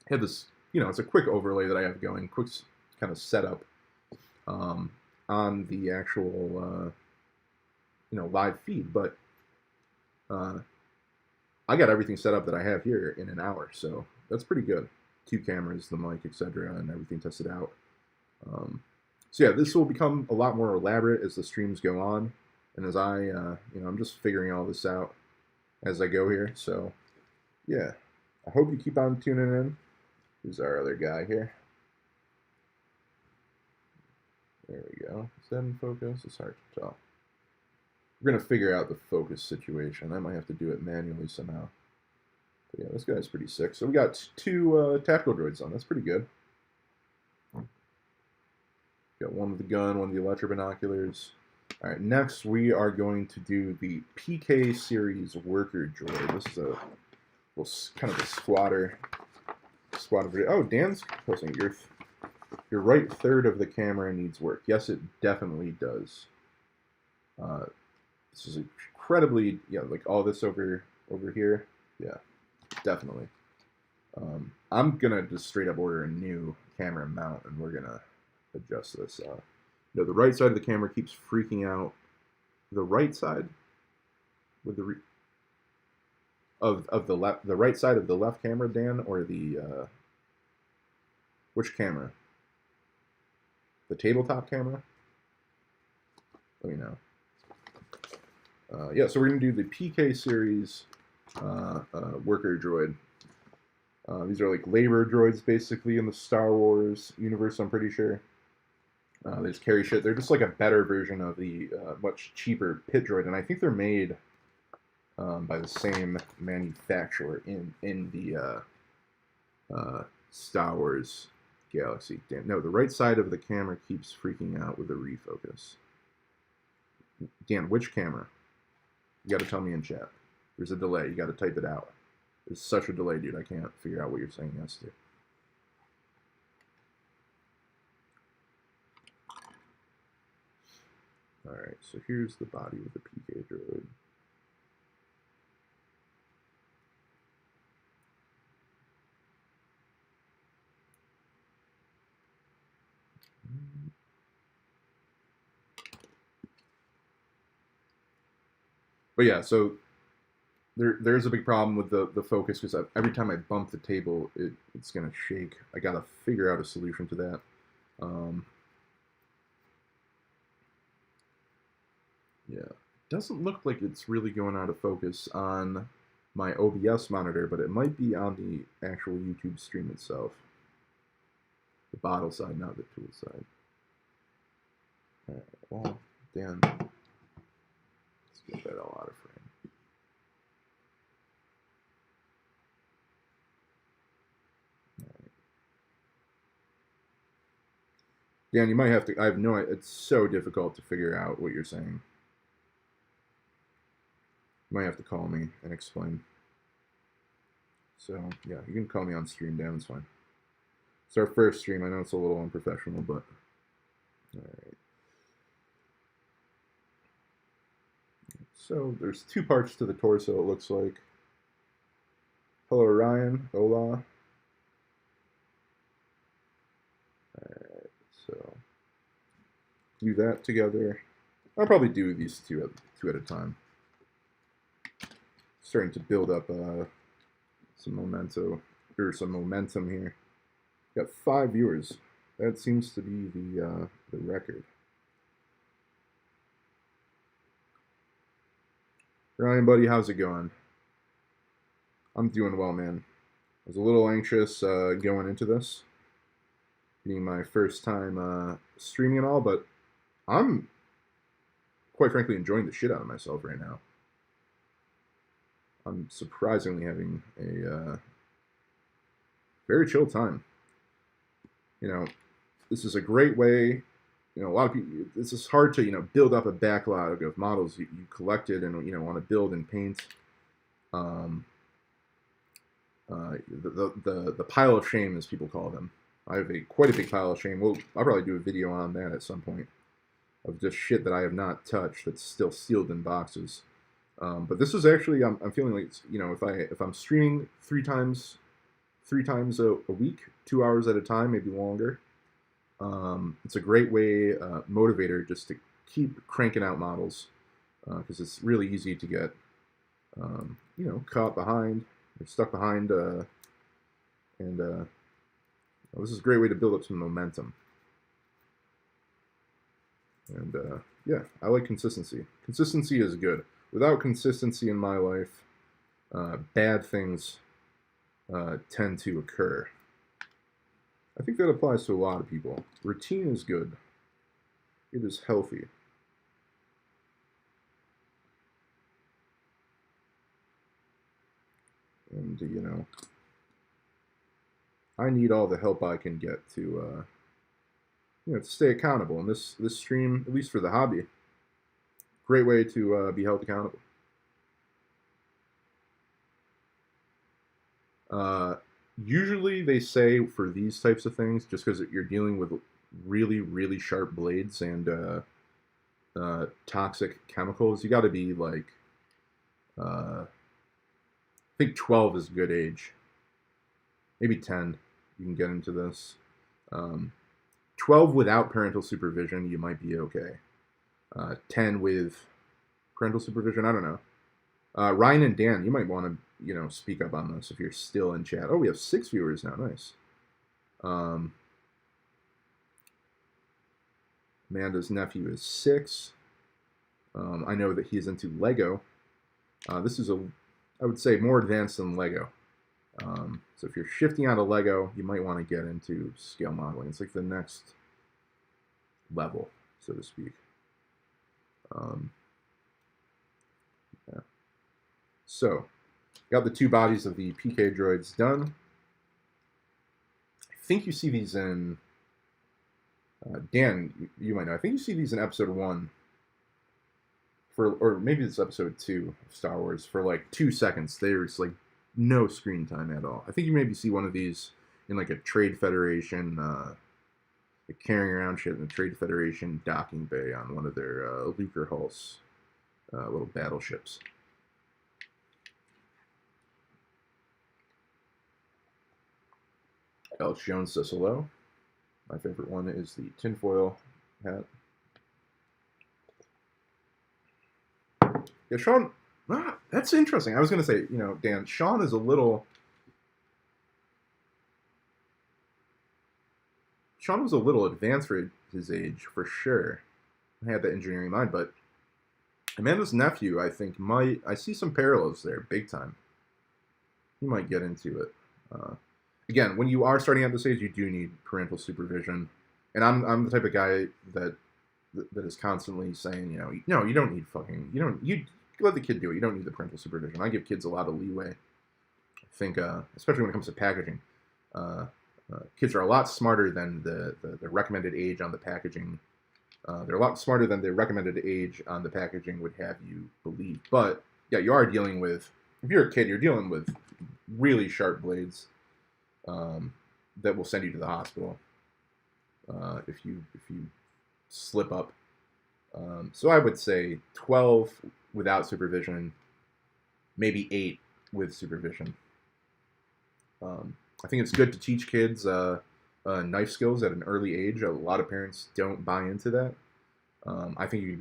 had this, it's a quick overlay that I have going, quick kind of setup on the actual, live feed, but I got everything set up that I have here in an hour, so that's pretty good. 2 cameras, the mic, etc., and everything tested out. So yeah, this will become a lot more elaborate as the streams go on, and as I'm just figuring all this out as I go here. So yeah, I hope you keep on tuning in. Here's our other guy here. There we go. Is that in focus? It's hard to tell. We're going to figure out the focus situation. I might have to do it manually somehow. But yeah, this guy's pretty sick. So we got 2 tactical droids on. That's pretty good. Got one with the gun, one with the electro binoculars. All right, next we are going to do the PK series worker droid. This is a little kind of a squatter video. Oh, Dan's posting your right third of the camera needs work. Yes, it definitely does. This is incredibly, yeah, like all this over here. Yeah, definitely. I'm gonna just straight up order a new camera mount, and we're gonna adjust this. No, the right side of the camera keeps freaking out. The right side with the of the left, the right side of the left camera, Dan, or the which camera? The tabletop camera? Let me know. Yeah, so we're gonna do the PK series worker droid. These are like labor droids, basically, in the Star Wars universe, I'm pretty sure. They just carry shit. They're just like a better version of the much cheaper pit droid, and I think they're made by the same manufacturer in the Star Wars galaxy. Damn, no, the right side of the camera keeps freaking out with the refocus. Dan, which camera? You got to tell me in chat. There's a delay. You got to type it out. There's such a delay, dude. I can't figure out what you're saying yes to. Alright, so here's the body of the PK droid. But yeah, so there's a big problem with the focus, because every time I bump the table, it's going to shake. I got to figure out a solution to that. Yeah, it doesn't look like it's really going out of focus on my OBS monitor, but it might be on the actual YouTube stream itself. The bottle side, not the tool side. Alright, well, Dan, let's get that all out of frame. Alright. Dan, you might have to, I have no idea, it's so difficult to figure out what you're saying. You might have to call me and explain. So, yeah, you can call me on stream, Dan, it's fine. It's our first stream. I know it's a little unprofessional, but alright. So there's two parts to the torso, it looks like. Hello, Ryan. Hola. Alright, so do that together. I'll probably do these two at a time. Starting to build up some momentum here. Got 5 viewers. That seems to be the record. Ryan, buddy, how's it going? I'm doing well, man. I was a little anxious going into this, being my first time streaming and all, but I'm quite frankly enjoying the shit out of myself right now. I'm surprisingly having a very chill time. You know, this is a great way. You know, a lot of people. This is hard to build up a backlog of models you collected and want to build and paint. The pile of shame, as people call them. I have quite a big pile of shame. I'll probably do a video on that at some point, of just shit that I have not touched that's still sealed in boxes. But this is actually, I'm feeling like if I'm streaming three times a week, 2 hours at a time, maybe longer. It's a great way, motivator, just to keep cranking out models, because it's really easy to get, caught behind, or stuck behind, and this is a great way to build up some momentum. And yeah, I like consistency. Consistency is good. Without consistency in my life, bad things tend to occur. I think that applies to a lot of people. Routine is good. It is healthy. And, I need all the help I can get to stay accountable. And this stream, at least for the hobby, Great way to be held accountable. Usually they say for these types of things, just because you're dealing with really, really sharp blades and toxic chemicals, you got to be like, I think 12 is a good age. Maybe 10, you can get into this. 12 without parental supervision, you might be okay. 10 with parental supervision, I don't know. Ryan and Dan, you might want to, speak up on this if you're still in chat. Oh, we have 6 viewers now. Nice. Amanda's nephew is 6. I know that he's into Lego. This is I would say, more advanced than Lego. So if you're shifting out of Lego, you might want to get into scale modeling. It's like the next level, so to speak. Yeah. So, got the 2 bodies of the PK droids done. I think you see these in... Dan, you might know. I think you see these in episode 1. Or maybe it's episode 2 of Star Wars. For like 2 seconds, there's like no screen time at all. I think you maybe see one of these in like a Trade Federation, like carrying around shit in a Trade Federation docking bay on one of their Lucrehulse little battleships. Alex Jones says hello. My favorite one is the tinfoil hat. Yeah, Sean, that's interesting. I was going to say, Dan, Sean is a little... Sean was a little advanced for his age, for sure. I had that engineering in mind, but Amanda's nephew, I think, I see some parallels there, big time. He might get into it. Again, when you are starting at this age, you do need parental supervision. And I'm the type of guy that is constantly saying, no, you don't need you let the kid do it. You don't need the parental supervision. I give kids a lot of leeway. I think, especially when it comes to packaging, kids are a lot smarter than the recommended age on the packaging. They're a lot smarter than the recommended age on the packaging would have you believe. But yeah, you are dealing with, if you're a kid, you're dealing with really sharp blades that will send you to the hospital if you slip up. So I would say 12 without supervision, maybe 8 with supervision. I think it's good to teach kids knife skills at an early age. A lot of parents don't buy into that. I think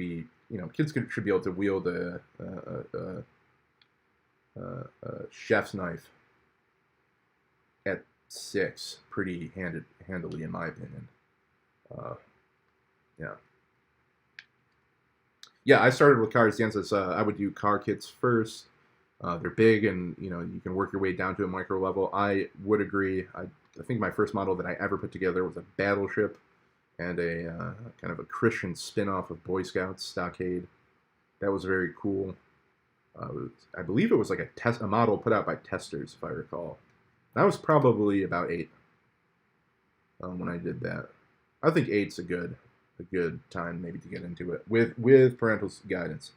kids should be able to wield a chef's knife at 6 pretty handily, in my opinion. Yeah, I started with cars. Dan says I would do car kits first. They're big, and you can work your way down to a micro level. I would agree. I think my first model that I ever put together was a battleship and a kind of a Christian spin-off of Boy Scouts Stockade. That was very cool. I believe it was like a model put out by Testers, if I recall. I was probably about 8 when I did that. I think 8's a good time maybe to get into it with parental guidance.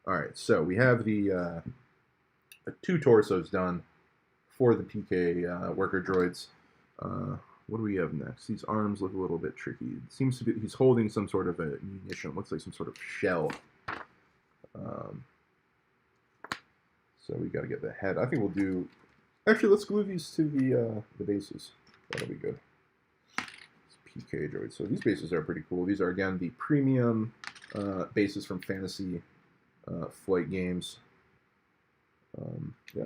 All right, so we have the 2 torsos done for the PK worker droids. What do we have next? These arms look a little bit tricky. It seems to be he's holding some sort of a munition. Looks like some sort of shell. So we got to get the head. I think we'll do. Actually, let's glue these to the bases. That'll be good. PK droids. So these bases are pretty cool. These are, again, the premium bases from Fantasy Flight Games. Yeah.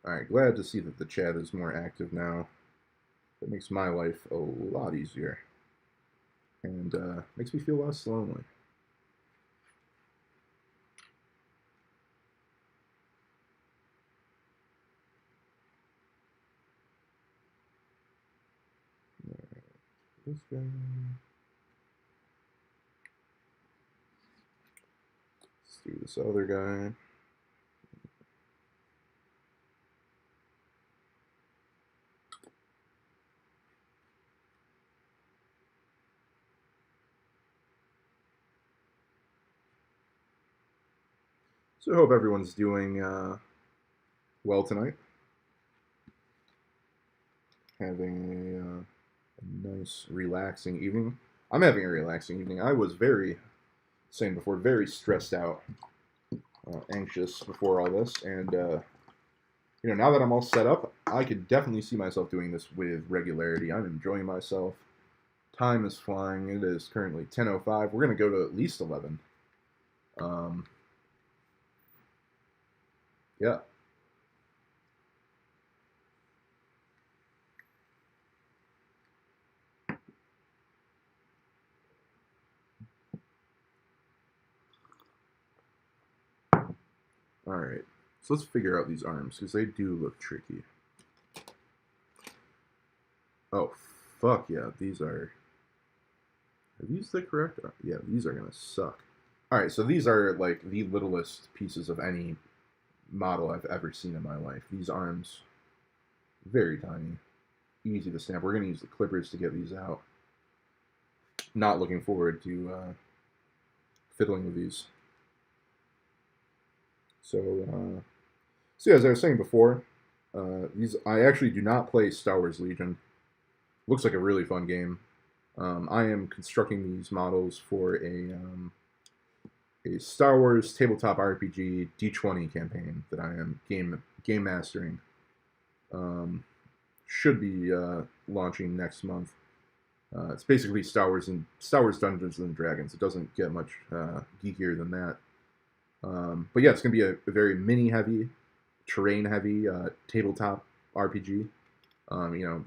Alright, glad to see that the chat is more active now. That makes my life a lot easier. And makes me feel less lonely. This guy. Let's do this other guy. So I hope everyone's doing well tonight. Having a nice, relaxing evening. I'm having a relaxing evening. I was saying before, very stressed out, anxious before all this, and now that I'm all set up, I could definitely see myself doing this with regularity. I'm enjoying myself. Time is flying. It is currently 10:05. We're gonna go to at least 11. Yeah. All right. So let's figure out these arms because they do look tricky. Oh, fuck yeah. Are these the correct? Yeah, these are gonna suck. All right, so these are like the littlest pieces of any model I've ever seen in my life. These arms, very tiny, easy to stamp. We're gonna use the clippers to get these out. Not looking forward to fiddling with these. So as I was saying before, I actually do not play Star Wars Legion. Looks like a really fun game. I am constructing these models for a Star Wars tabletop RPG D20 campaign that I am game mastering. Should be launching next month. It's basically Star Wars Dungeons and Dragons. It doesn't get much geekier than that. But yeah, it's gonna be a very mini heavy, terrain heavy tabletop RPG.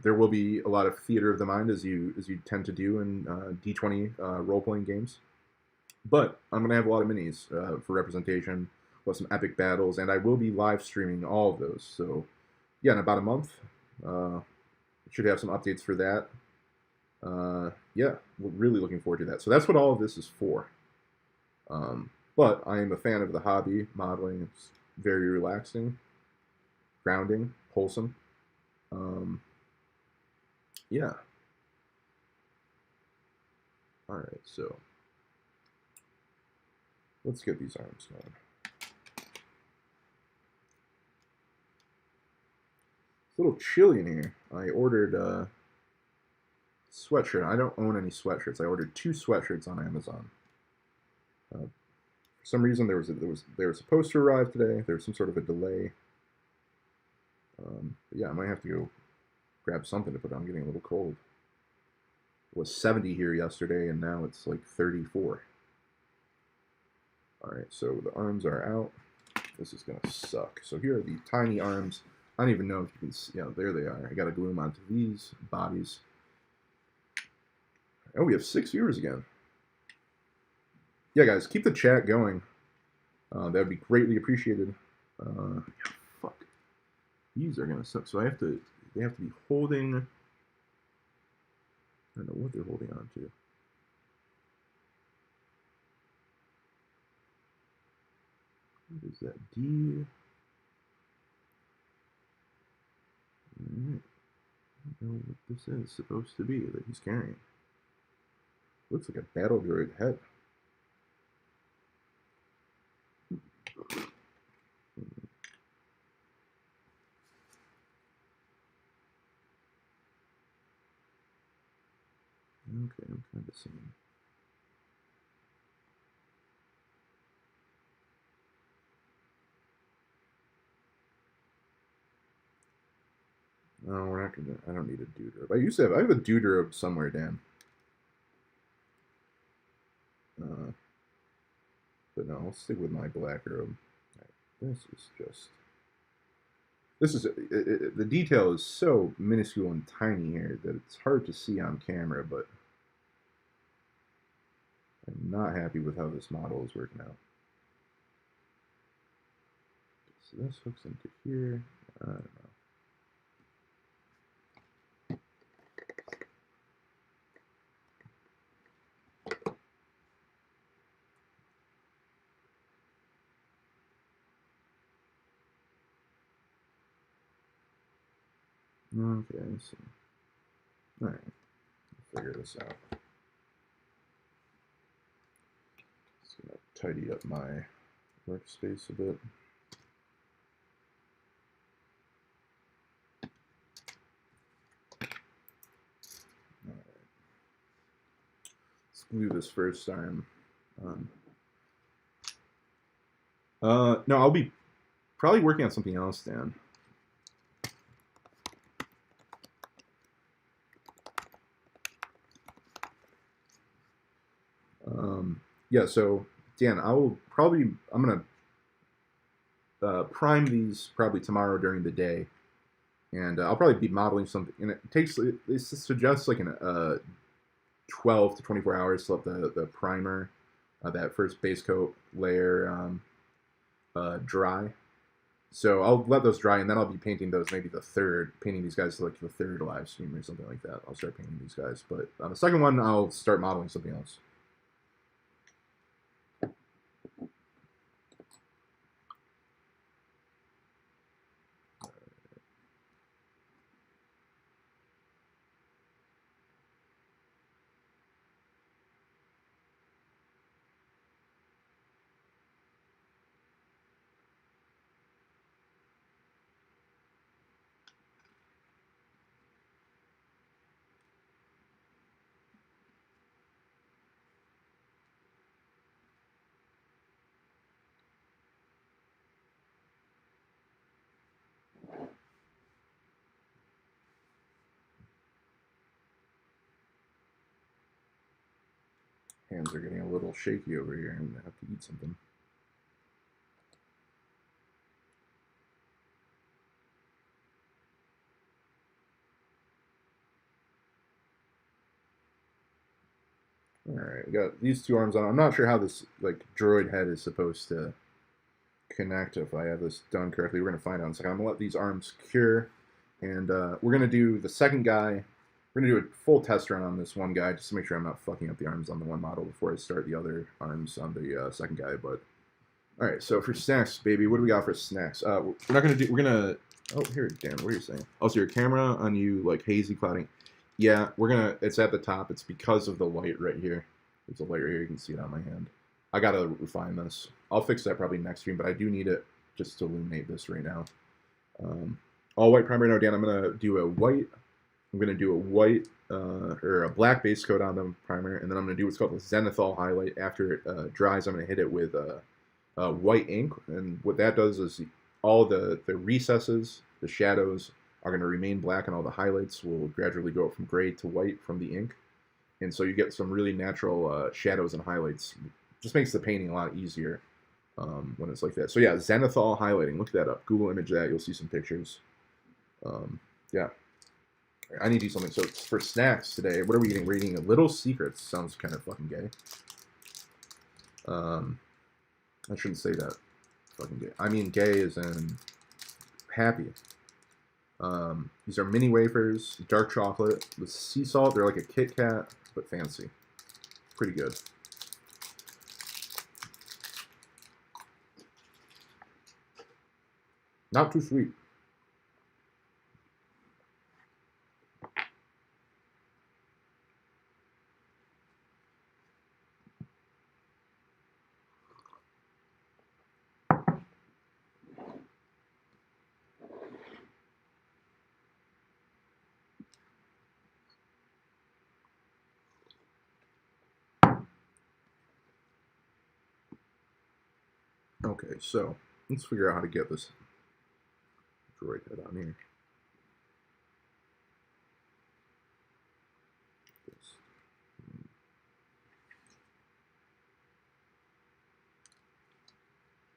There will be a lot of theater of the mind as you tend to do in D20 role playing games. But I'm going to have a lot of minis for representation, with some epic battles, and I will be live streaming all of those. So, yeah, in about a month, should have some updates for that. Yeah, we're really looking forward to that. So that's what all of this is for. But I am a fan of the hobby. Modeling, it's very relaxing, grounding, wholesome. Yeah. All right, so let's get these arms going. It's a little chilly in here. I ordered a sweatshirt. I don't own any sweatshirts. I ordered 2 sweatshirts on Amazon. For some reason, they were supposed to arrive today. There was some sort of a delay. But yeah, I might have to go grab something to put on. I'm getting a little cold. It was 70 here yesterday, and now it's like 34. All right, so the arms are out. This is gonna suck. So here are the tiny arms. I don't even know if you can see. Yeah, there they are. I gotta glue them onto these bodies. Oh, we have 6 viewers again. Yeah, guys, keep the chat going. That would be greatly appreciated. Fuck. These are gonna suck. So they have to be holding. I don't know what they're holding on to. What is that? D. Alright. I don't know what this is supposed to be that he's carrying. Looks like a battle droid head. Okay, I'm kind of seeing. No, we're not gonna. I don't need a dewdrop. I have a dewdrop somewhere, Dan. But no, I'll stick with my black robe. Right, the detail is so minuscule and tiny here that it's hard to see on camera, but I'm not happy with how this model is working out. So this hooks into here. I don't know. Okay, I see. Alright, I'll figure this out. Just gonna tidy up my workspace a bit. All right. Let's glue this first arm on. No, I'll be probably working on something else, Dan. Yeah, so Dan, I'm gonna prime these probably tomorrow during the day, and I'll probably be modeling something. And it suggests like 12 to 24 hours to let the primer, that first base coat layer, dry. So I'll let those dry, and then I'll be painting those painting these guys to like the third live stream or something like that. I'll start painting these guys, but on the second one, I'll start modeling something else. Hands are getting a little shaky over here. I'm gonna have to eat something. Alright, we got these two arms on. I'm not sure how this like droid head is supposed to connect if I have this done correctly. We're gonna find out in a second. I'm gonna let these arms cure, and we're gonna do the second guy. We're gonna do a full test run on this one guy just to make sure I'm not fucking up the arms on the one model before I start the other arms on the second guy. But all right, so for snacks, baby, what do we got for snacks? We're not gonna do. We're gonna. Oh, here, Dan. What are you saying? Oh, so your camera on you like hazy clouding. Yeah, we're gonna. It's at the top. It's because of the light right here. There's a light right here. You can see it on my hand. I gotta refine this. I'll fix that probably next stream, but I do need it just to illuminate this right now. All white primer. No, Dan. I'm gonna do a white. I'm going to do a white or a black base coat on the primer, and then I'm going to do what's called a zenithal highlight. After it dries, I'm going to hit it with white ink, and what that does is all the recesses, the shadows, are going to remain black, and all the highlights will gradually go from gray to white from the ink. And so you get some really natural shadows and highlights. Just makes the painting a lot easier when it's like that. So yeah, zenithal highlighting. Look that up. Google image that. You'll see some pictures. Yeah. I need to do something. So for snacks today, what are we eating? We're eating a Little Secrets. Sounds kind of fucking gay. I shouldn't say that. Fucking gay. I mean gay as in happy. These are mini wafers, dark chocolate with sea salt. They're like a Kit Kat, but fancy. Pretty good. Not too sweet. Okay, so let's figure out how to get this droid head on here.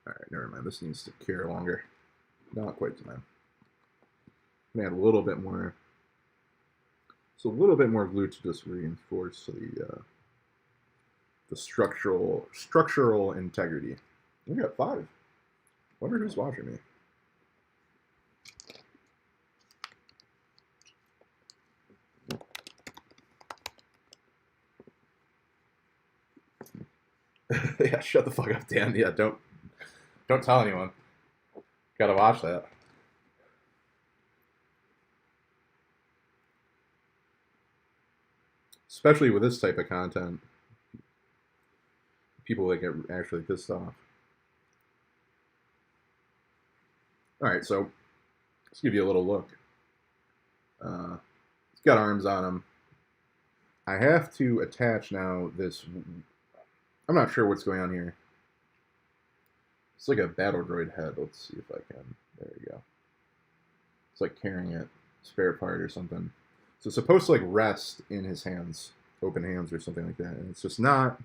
Alright, never mind. This needs to cure longer. Not quite time. I'm gonna add a little bit more. So a little bit more glue to just reinforce the structural integrity. We got 5. Wonder who's watching me. Yeah, shut the fuck up, Dan. Yeah, don't tell anyone. Gotta watch that. Especially with this type of content. People that get actually pissed off. All right, so let's give you a little look. It's got arms on him. I have to attach now this. I'm not sure what's going on here. It's like a battle droid head. Let's see if I can. There you go. It's like carrying a spare part or something. So it's supposed to like rest in his hands, open hands or something like that. And it's just not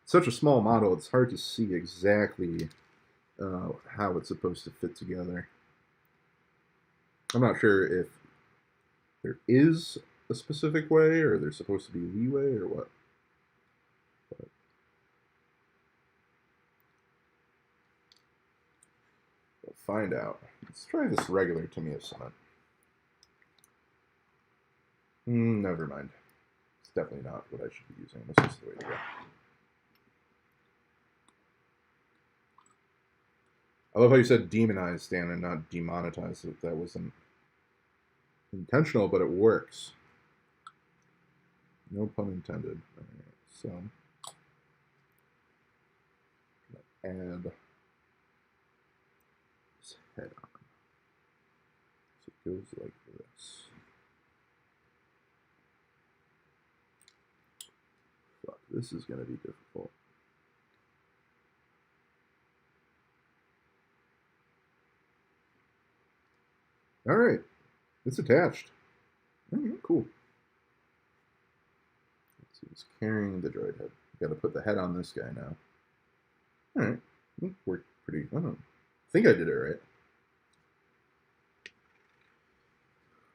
such a small model. It's hard to see exactly how it's supposed to fit together. I'm not sure if there is a specific way or there's supposed to be leeway or what. But we'll find out. Let's try this regular Tamiya Summit. Never mind. It's definitely not what I should be using. This is the way to go. I love how you said demonize, Stan, and not demonetize it. That wasn't intentional, but it works. No pun intended. All right, so add this head on. So it goes like this. Fuck, this is going to be difficult. All right, it's attached. Cool. Let's see, it's carrying the droid head. Got to put the head on this guy now. All right, worked pretty. I think I did it right.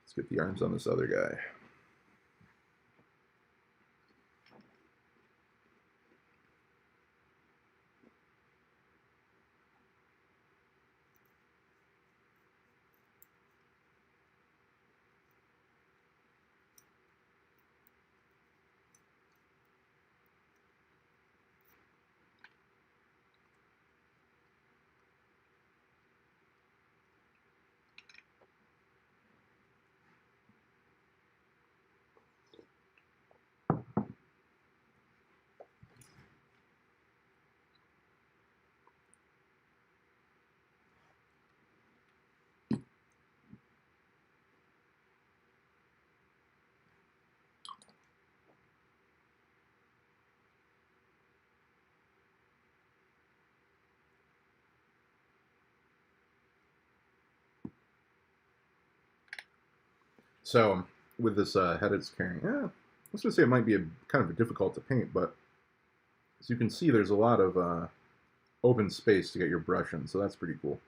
Let's get the arms on this other guy. So with this head it's carrying, let's just say it might be kind of difficult to paint, but as you can see, there's a lot of open space to get your brush in, so that's pretty cool.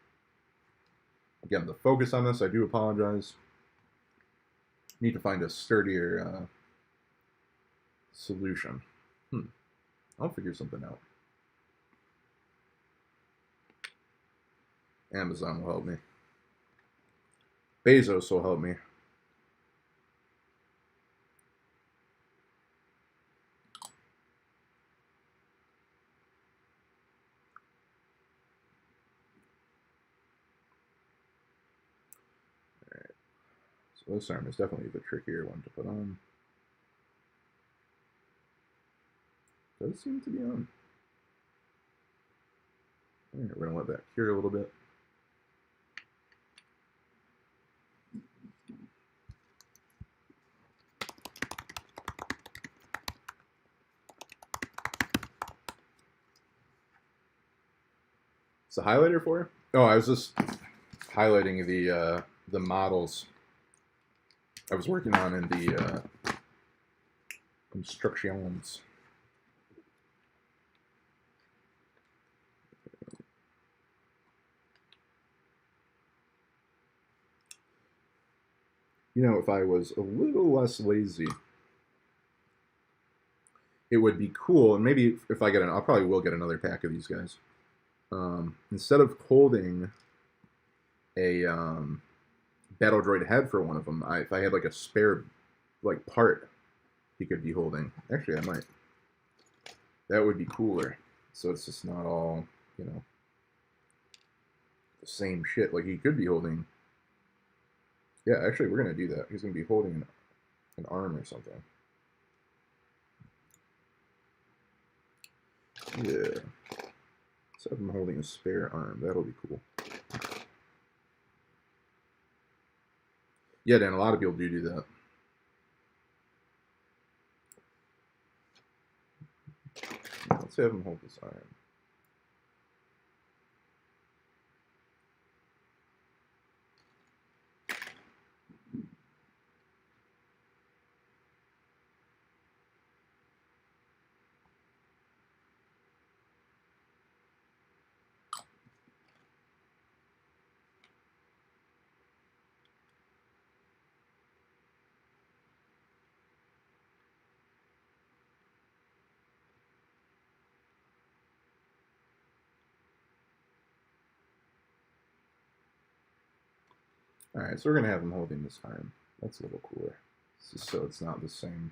Again, the focus on this, I do apologize. Need to find a sturdier solution. I'll figure something out. Amazon will help me. Bezos will help me. Alright. So this arm is definitely the trickier one to put on. Does seem to be on. Alright, we're gonna let that cure a little bit. It's a highlighter for? Oh, I was just highlighting the models I was working on in the instructions. You know, if I was a little less lazy, it would be cool. And maybe if I get I probably will get another pack of these guys. Instead of holding a battle droid head for one of them, if I had like a spare like part he could be holding. Actually, I might. That would be cooler. So it's just not all, you know, the same shit. Like he could be holding. Yeah, actually, we're gonna do that. He's gonna be holding an arm or something. Yeah. So I'm holding a spare arm. That'll be cool. Yeah, Dan, a lot of people do that. Let's have him hold this iron. Alright, so we're going to have him holding this iron. That's a little cooler. Just so it's not the same.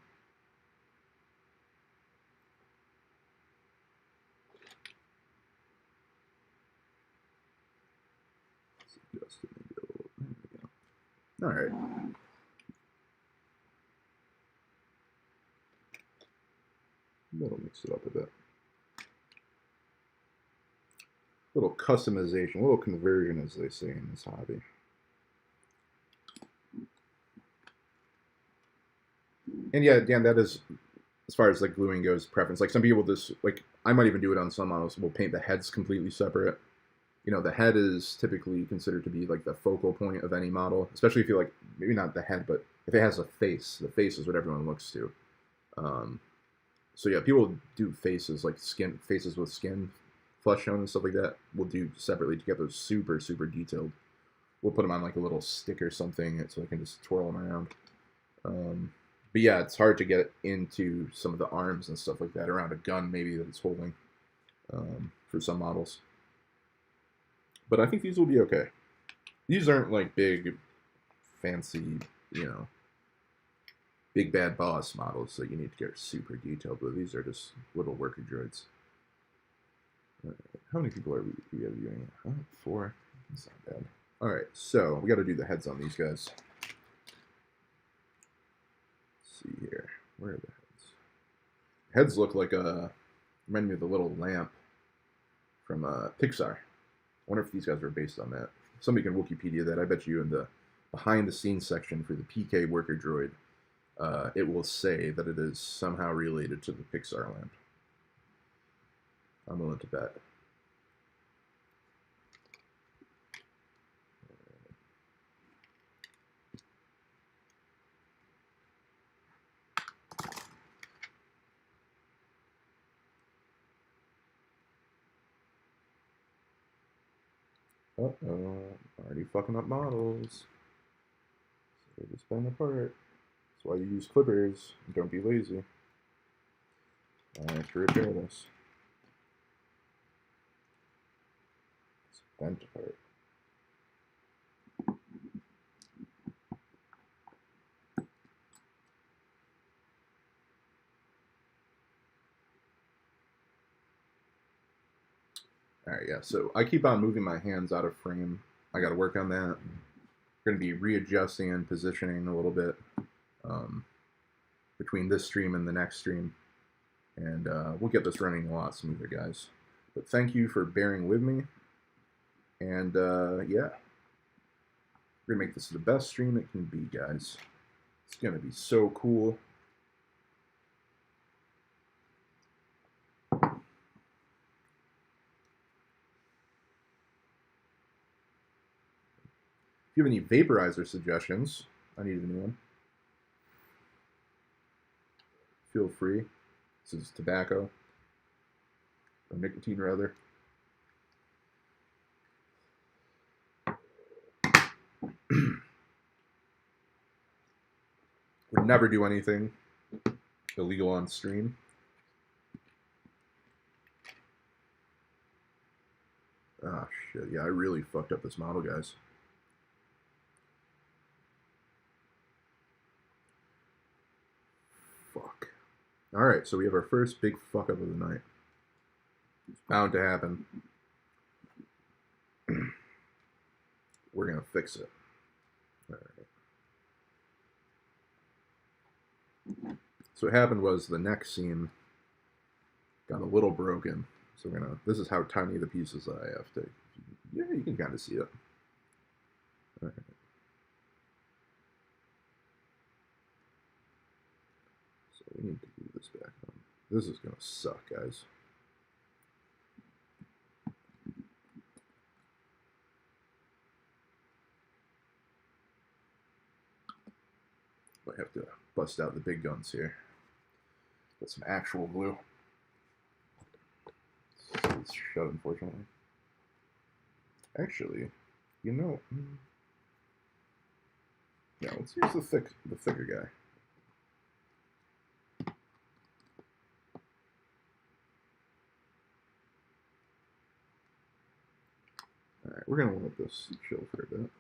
Alright. That'll mix it up a bit. A little customization, a little conversion, as they say in this hobby. And yeah, Dan, that is, as far as like gluing goes, preference. Like some people just, like, I might even do it on some models. We'll paint the heads completely separate. You know, the head is typically considered to be like the focal point of any model, especially if you like, maybe not the head, but if it has a face, the face is what everyone looks to. So yeah, people do faces, like skin, faces with skin, flesh tone and stuff like that. We'll do separately to get those super, super detailed. We'll put them on like a little stick or something so I can just twirl them around. But yeah, it's hard to get into some of the arms and stuff like that around a gun maybe that it's holding for some models. But I think these will be okay. These aren't like big, fancy, you know, big bad boss models that you need to get super detailed with. These are just little worker droids. How many people are we viewing? 4. That's not bad. Alright, so we got to do the heads on these guys. Let's see here. Where are the heads? Heads look like remind me of the little lamp from Pixar. I wonder if these guys were based on that. Somebody can Wikipedia that. I bet you in the behind the scenes section for the PK worker droid, it will say that it is somehow related to the Pixar lamp. I'm willing to bet. Uh-oh, already fucking up models. So they just bend apart. That's why you use clippers. Don't be lazy. I have to repair this. It's bent apart. Alright, yeah, so I keep on moving my hands out of frame. I gotta work on that. We're gonna be readjusting and positioning a little bit between this stream and the next stream. And we'll get this running a lot smoother, guys. But thank you for bearing with me. And yeah, we're gonna make this the best stream it can be, guys. It's gonna be so cool. If you have any vaporizer suggestions, I need a new one. Feel free. This is tobacco, or nicotine rather. Would never do anything illegal on stream. Oh shit, yeah, I really fucked up this model, guys. Fuck. Alright, so we have our first big fuck up of the night. It's bound to happen. We're gonna fix it. Alright. So what happened was the neck seam got a little broken. So we're gonna, this is how tiny the pieces that I have to, yeah, you can kind of see it. All right. We need to move this back on. This is gonna suck, guys. Might have to bust out the big guns here. Got some actual glue. It's shut, unfortunately. Actually, you know, yeah, let's use the thicker guy. All right, we're gonna let this chill for a bit.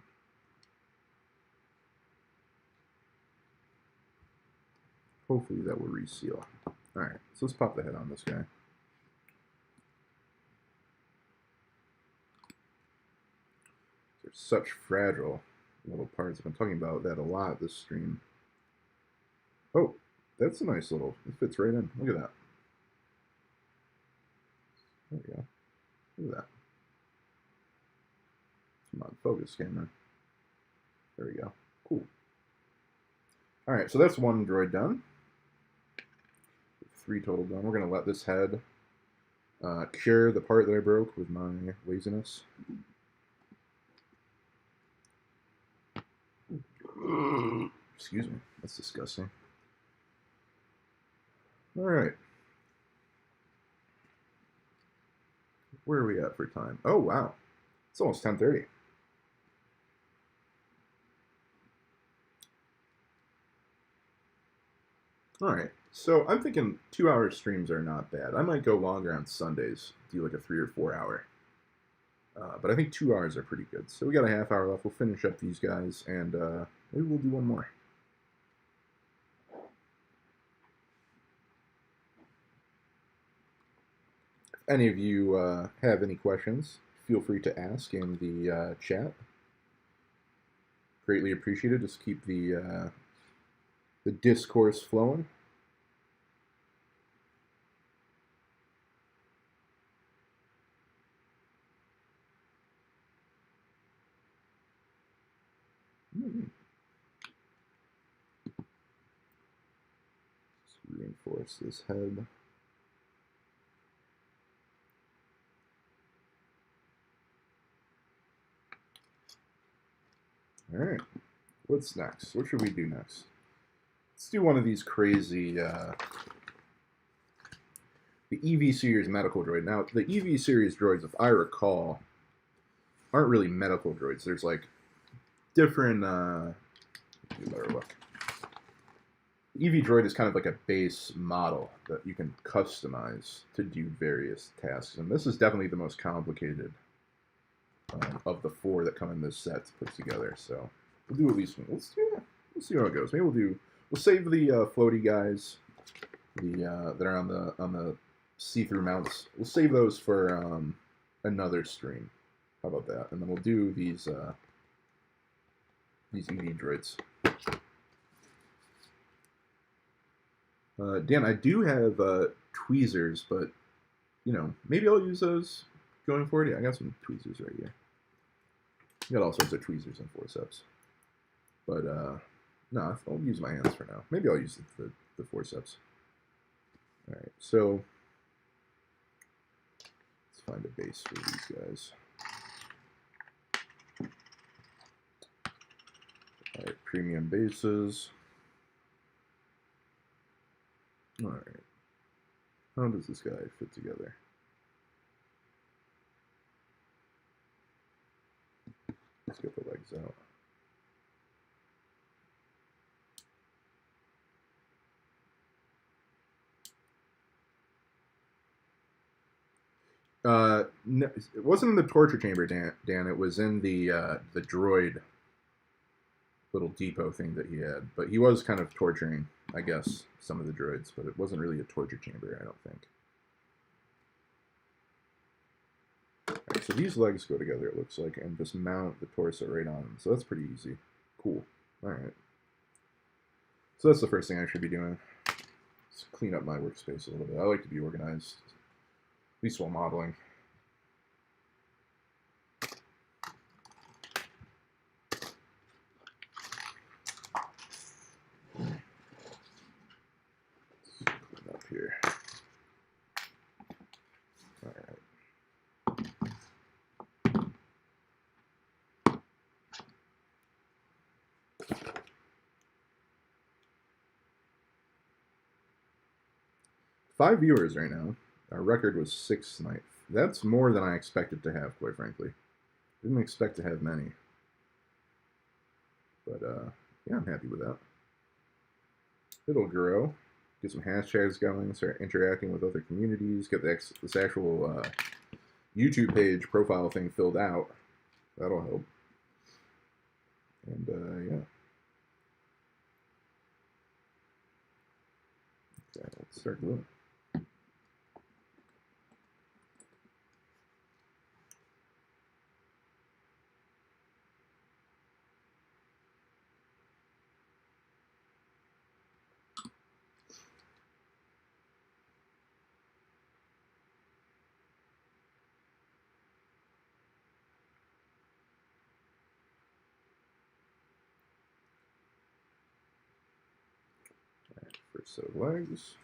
Hopefully that will reseal. All right, so let's pop the head on this guy. They're such fragile little parts. I've been talking about that a lot this stream. Oh, that's a nice little, it fits right in. Look at that. There we go. Look at that. Come on, focus, camera. There we go. Cool. All right, so that's one droid done. 3 total done. We're going to let this head cure the part that I broke with my laziness. Excuse me. That's disgusting. All right. Where are we at for time? Oh, wow. It's almost 10:30. All right. So I'm thinking 2-hour streams are not bad. I might go longer on Sundays, do like a 3 or 4 hour. But I think 2 hours are pretty good. So we got a half hour left. We'll finish up these guys, and maybe we'll do one more. If any of you have any questions, feel free to ask in the chat. Greatly appreciated. Just keep the discourse flowing. Let's reinforce this head. All right, what's next? What should we do next? Let's do one of these crazy, the EV series medical droid. Now, the EV series droids, if I recall, aren't really medical droids. There's like different, better look. The EV droid is kind of like a base model that you can customize to do various tasks. And this is definitely the most complicated of the 4 that come in this set to put together. So we'll do at least one. Let's see how it goes. Maybe we'll save the floaty guys, that are on the see-through mounts. We'll save those for another stream. How about that? And then we'll do these EV droids. Dan, I do have tweezers, but you know, maybe I'll use those going forward. Yeah, I got some tweezers right here. I got all sorts of tweezers and forceps. But no, I'll use my hands for now. Maybe I'll use the forceps. All right, so let's find a base for these guys. All right, premium bases. All right, how does this guy fit together? Let's get the legs out. No, it wasn't in the torture chamber, Dan. It was in the droid little depot thing that he had. But he was kind of torturing, I guess, some of the droids. But it wasn't really a torture chamber, I don't think. Alright, so these legs go together, it looks like, and just mount the torso right on them. So that's pretty easy. Cool. Alright. So that's the first thing I should be doing. Let's clean up my workspace a little bit. I like to be organized, at least while modeling. 5 viewers right now. Our record was 6 tonight. That's more than I expected to have, quite frankly. Didn't expect to have many. But, yeah, I'm happy with that. It'll grow. Get some hashtags going, start interacting with other communities, get this actual YouTube page profile thing filled out. That'll help. And, yeah. Okay, let's start gluing. First set of legs.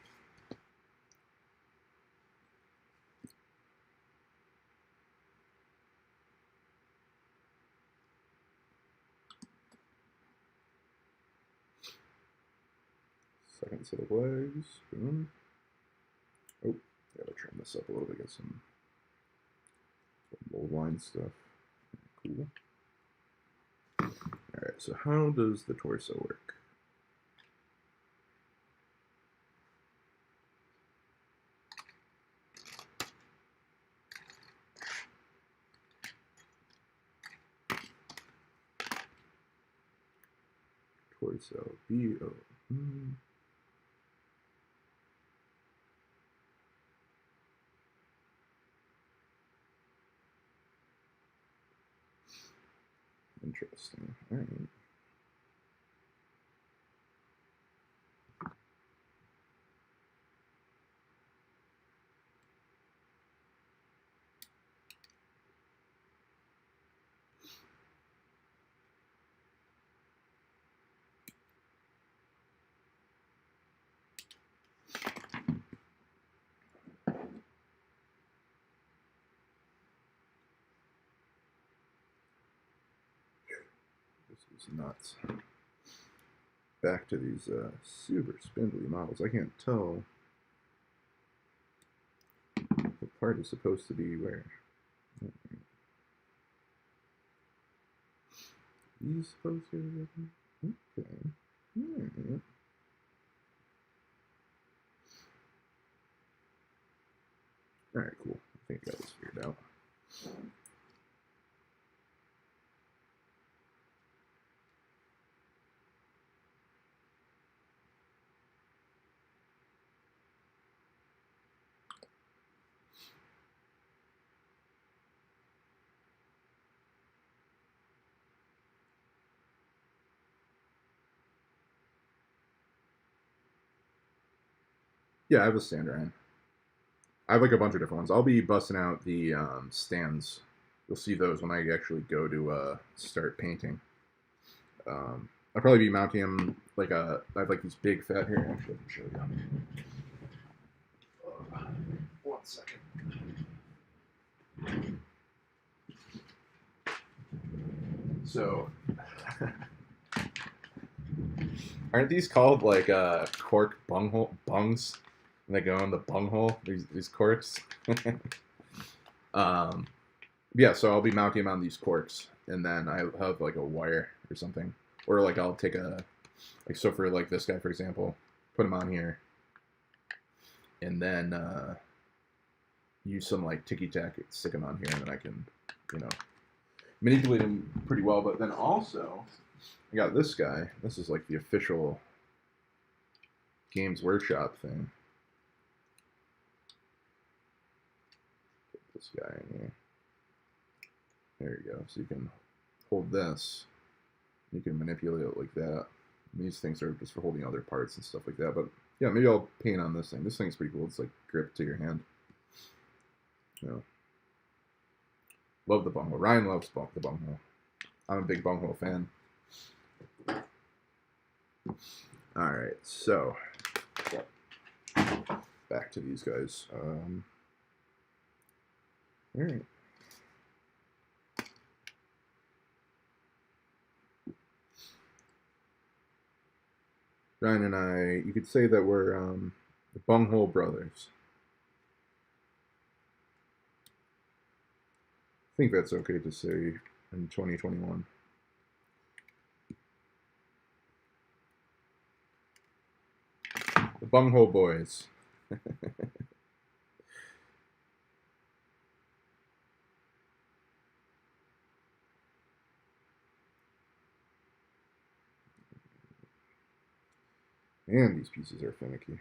Second set of legs. Boom. Oh, gotta trim this up a little bit. Get some mold line stuff. Cool. Alright, so how does the torso work? Torso, B-O. Interesting. All right. This is nuts. Back to these super spindly models. I can't tell what part is supposed to be where. These supposed to be. Okay. Right. Alright, cool. I think I got this figured out. Yeah, I have a stand iron. I have like a bunch of different ones. I'll be busting out the stands. You'll see those when I actually go to start painting. I'll probably be mounting them like I have like these big fat here. Actually, I can show you. 1 second. So, aren't these called like cork bungs? And they go in the bunghole. These corks. Yeah, so I'll be mounting them on these corks, and then I have like a wire or something, or like I'll take a so for like this guy for example, put him on here, and then use some like ticky tack, stick him on here, and then I can manipulate him pretty well. But then also I got this guy. This is like the official Games Workshop thing. Put this guy in here. There you go. So you can hold this. You can manipulate it like that. And these things are just for holding other parts and stuff like that. But yeah, maybe I'll paint on this thing. This thing's pretty cool. It's like grip to your hand. Love the bunghole. Ryan loves the bunghole. I'm a big bunghole fan. Alright, so back to these guys. Alright. Ryan and I, you could say that we're The Bunghole Brothers. I think that's okay to say in 2021. The Bunghole Boys. And these pieces are finicky.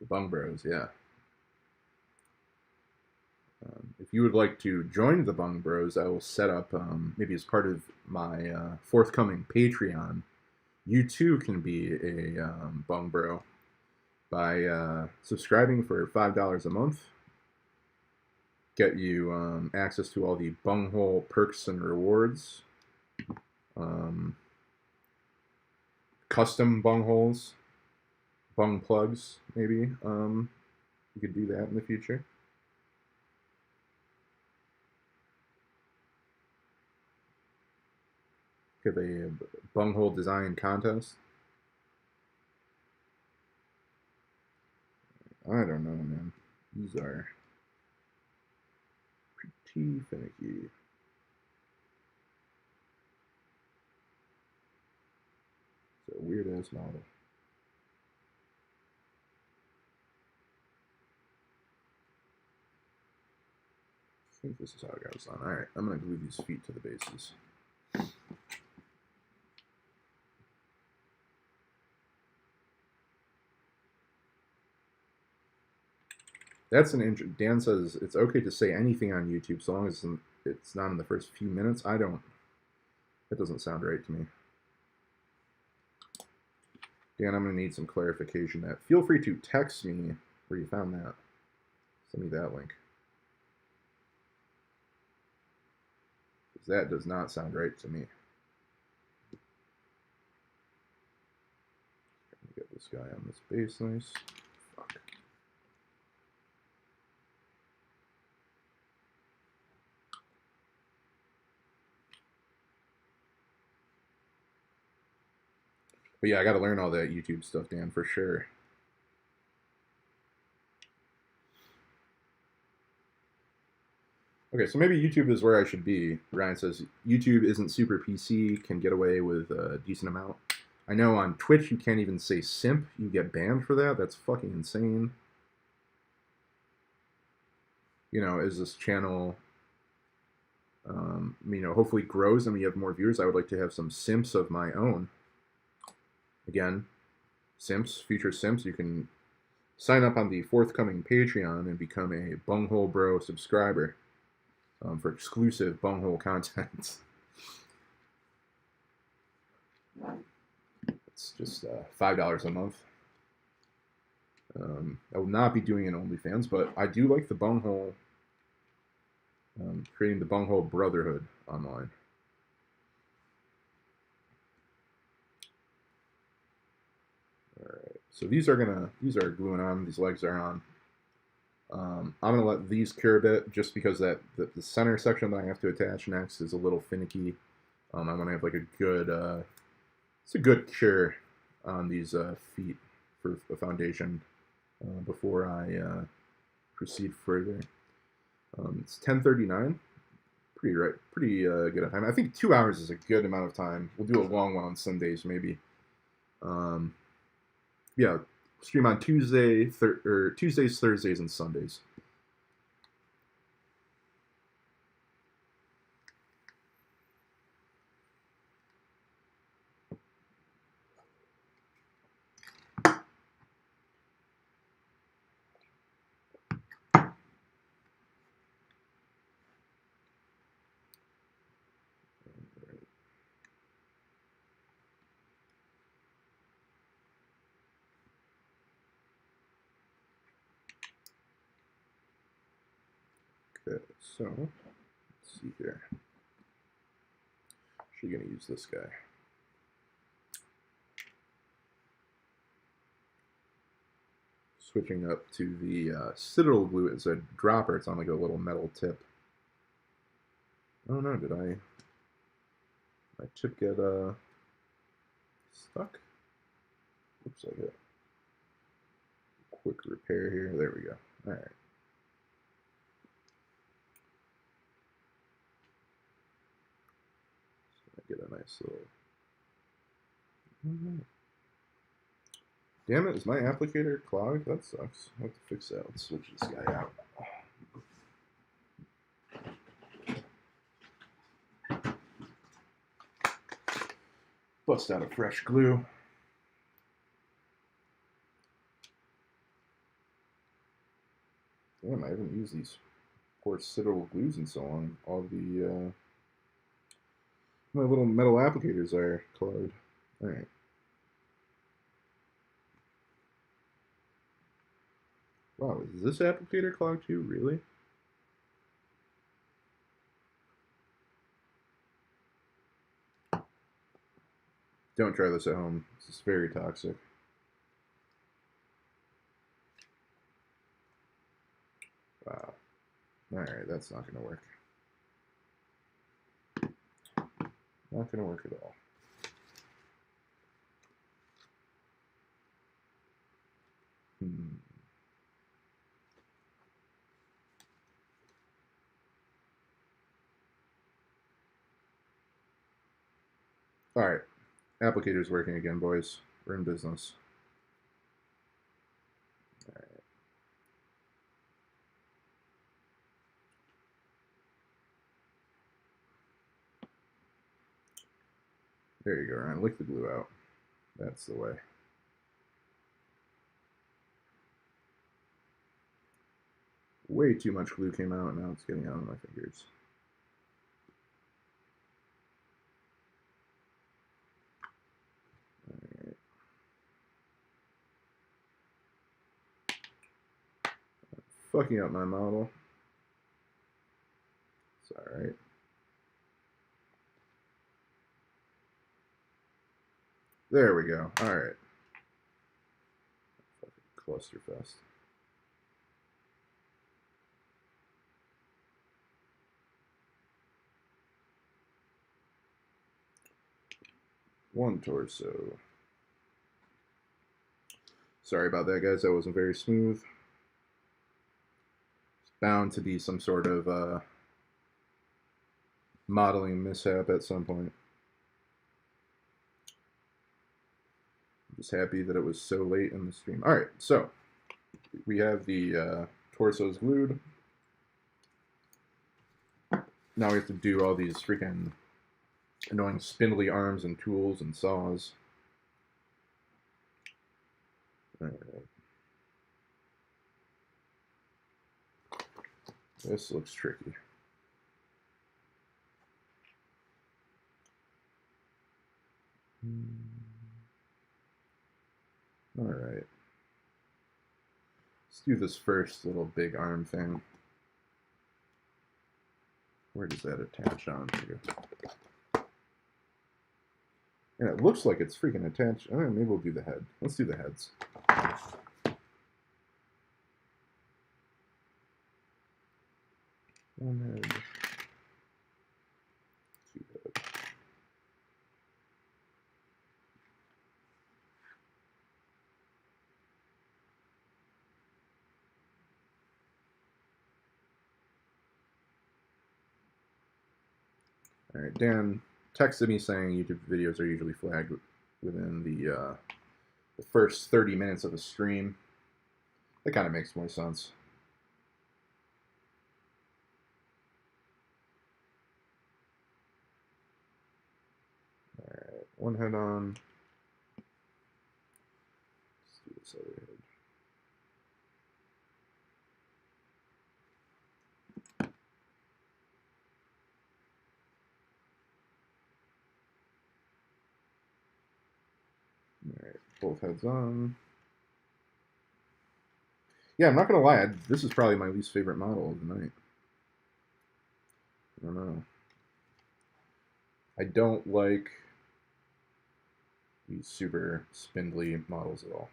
The Bung Bros, yeah. If you would like to join the Bung Bros, I will set up, maybe as part of my forthcoming Patreon, you too can be a Bung Bro by subscribing for $5 a month. Get you access to all the Bunghole perks and rewards. Custom bungholes, bung plugs, maybe. You could do that in the future. Have a bunghole design contest. I don't know, man. These are pretty finicky. It's a weird ass model. I think this is how it goes on. Alright, I'm going to glue these feet to the bases. That's an interesting. Dan says it's okay to say anything on YouTube so long as it's not in the first few minutes. I don't. That doesn't sound right to me. Dan, I'm going to need some clarification. That feel free to text me where you found that. Send me that link. Because that does not sound right to me. Get this guy on this base nice. Fuck. But yeah, I got to learn all that YouTube stuff, Dan, for sure. Okay, so maybe YouTube is where I should be. Ryan says YouTube isn't super PC, can get away with a decent amount. I know on Twitch you can't even say simp. You get banned for that. That's fucking insane. You know, as this channel, you know, hopefully grows and we have more viewers, I would like to have some simps of my own. Again, simps, future simps, you can sign up on the forthcoming Patreon and become a Bunghole Bro subscriber for exclusive Bunghole content. It's just $5 a month. I will not be doing an OnlyFans, but I do like the Bunghole, creating the Bunghole Brotherhood online. Alright, so these are gluing on, these legs are on. I'm going to let these cure a bit, just because the center section that I have to attach next is a little finicky. I want to have like a good, it's a good cure on these feet for the foundation before I proceed further. It's 10:39. Pretty good time. I think 2 hours is a good amount of time. We'll do a long one on Sundays, maybe. Yeah, stream on Tuesdays, Thursdays, and Sundays. Okay, so let's see here. actually going to use this guy. Switching up to the Citadel glue. It's a dropper. It's on like a little metal tip. Oh no, did my chip get stuck? Looks like it. Quick repair here. There we go. All right. Get a nice little. Damn it, is my applicator clogged? That sucks. I have to fix that. Let's switch this guy out. Bust out a fresh glue. Damn, I haven't used these poor Citadel glues in so long. All the my little metal applicators are colored. All right. Wow, is this applicator clogged too? Really? Don't try this at home. This is very toxic. Wow. Alright, that's not going to work. Not going to work at all. Alright. Applicator's working again, boys. We're in business. Alright. There you go, Ryan. Lick the glue out. That's the way. Way too much glue came out, and now it's getting out of my fingers. Alright. Fucking up my model. It's alright. There we go. Alright. Clusterfest. One torso. Sorry about that, guys. That wasn't very smooth. It's bound to be some sort of modeling mishap at some point. I'm just happy that it was so late in the stream. All right, so we have the torsos glued. Now we have to do all these freaking annoying spindly arms and tools and saws. All right. This looks tricky. All right. Let's do this first little big arm thing. Where does that attach on to? And it looks like it's freaking attached. I don't know, maybe we'll do the head. Let's do the heads. One head. Two heads. All right, Dan texted me saying YouTube videos are usually flagged within the first 30 minutes of a stream. That kind of makes more sense. All right, one head on. Let's do this other head. Alright, both heads on. Yeah, I'm not going to lie, this is probably my least favorite model of the night. I don't know. I don't like these super spindly models at all.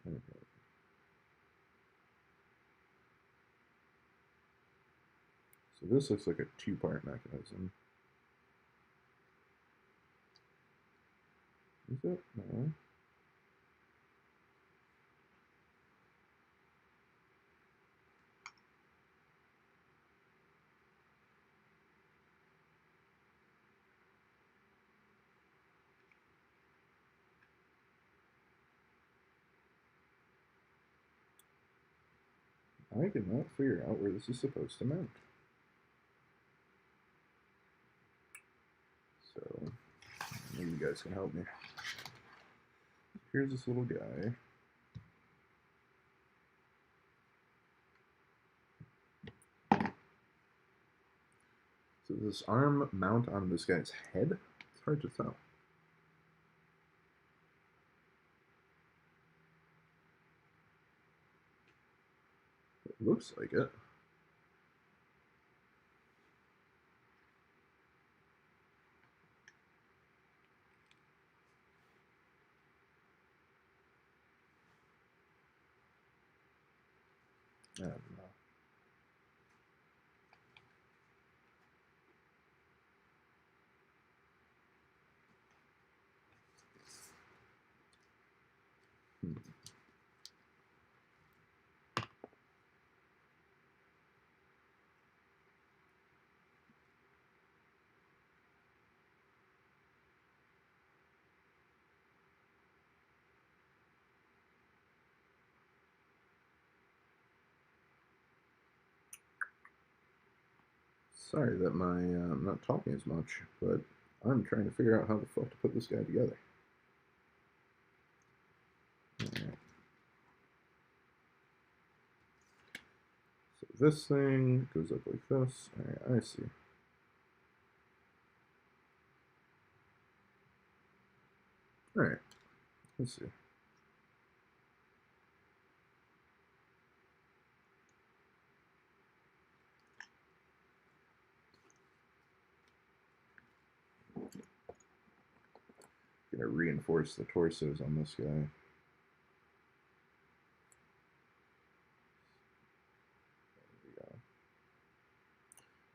Okay. So this looks like a two-part mechanism. Is it? No. I cannot figure out where this is supposed to mount. So maybe you guys can help me. Here's this little guy. So does this arm mount on this guy's head? It's hard to tell. It looks like it. I don't know. Sorry that I'm not talking as much, but I'm trying to figure out how the fuck to put this guy together. Alright. So this thing goes up like this. Alright, I see. Alright, let's see. Gonna reinforce the torsos on this guy.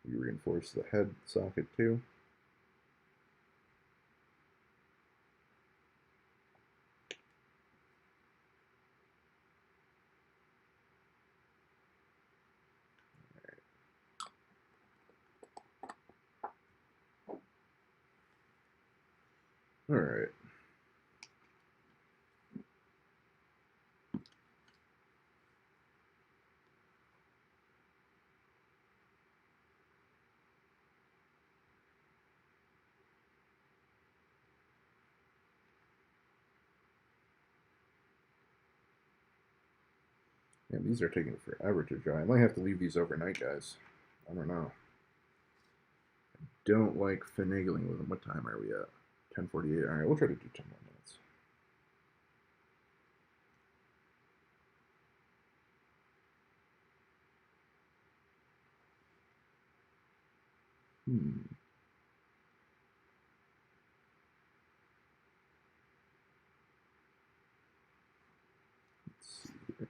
We reinforce the head socket too. All right. Man, these are taking forever to dry. I might have to leave these overnight, guys. I don't know. I don't like finagling with them. What time are we at? 10:48. All right, we'll try to do 10 more minutes. Let's see here.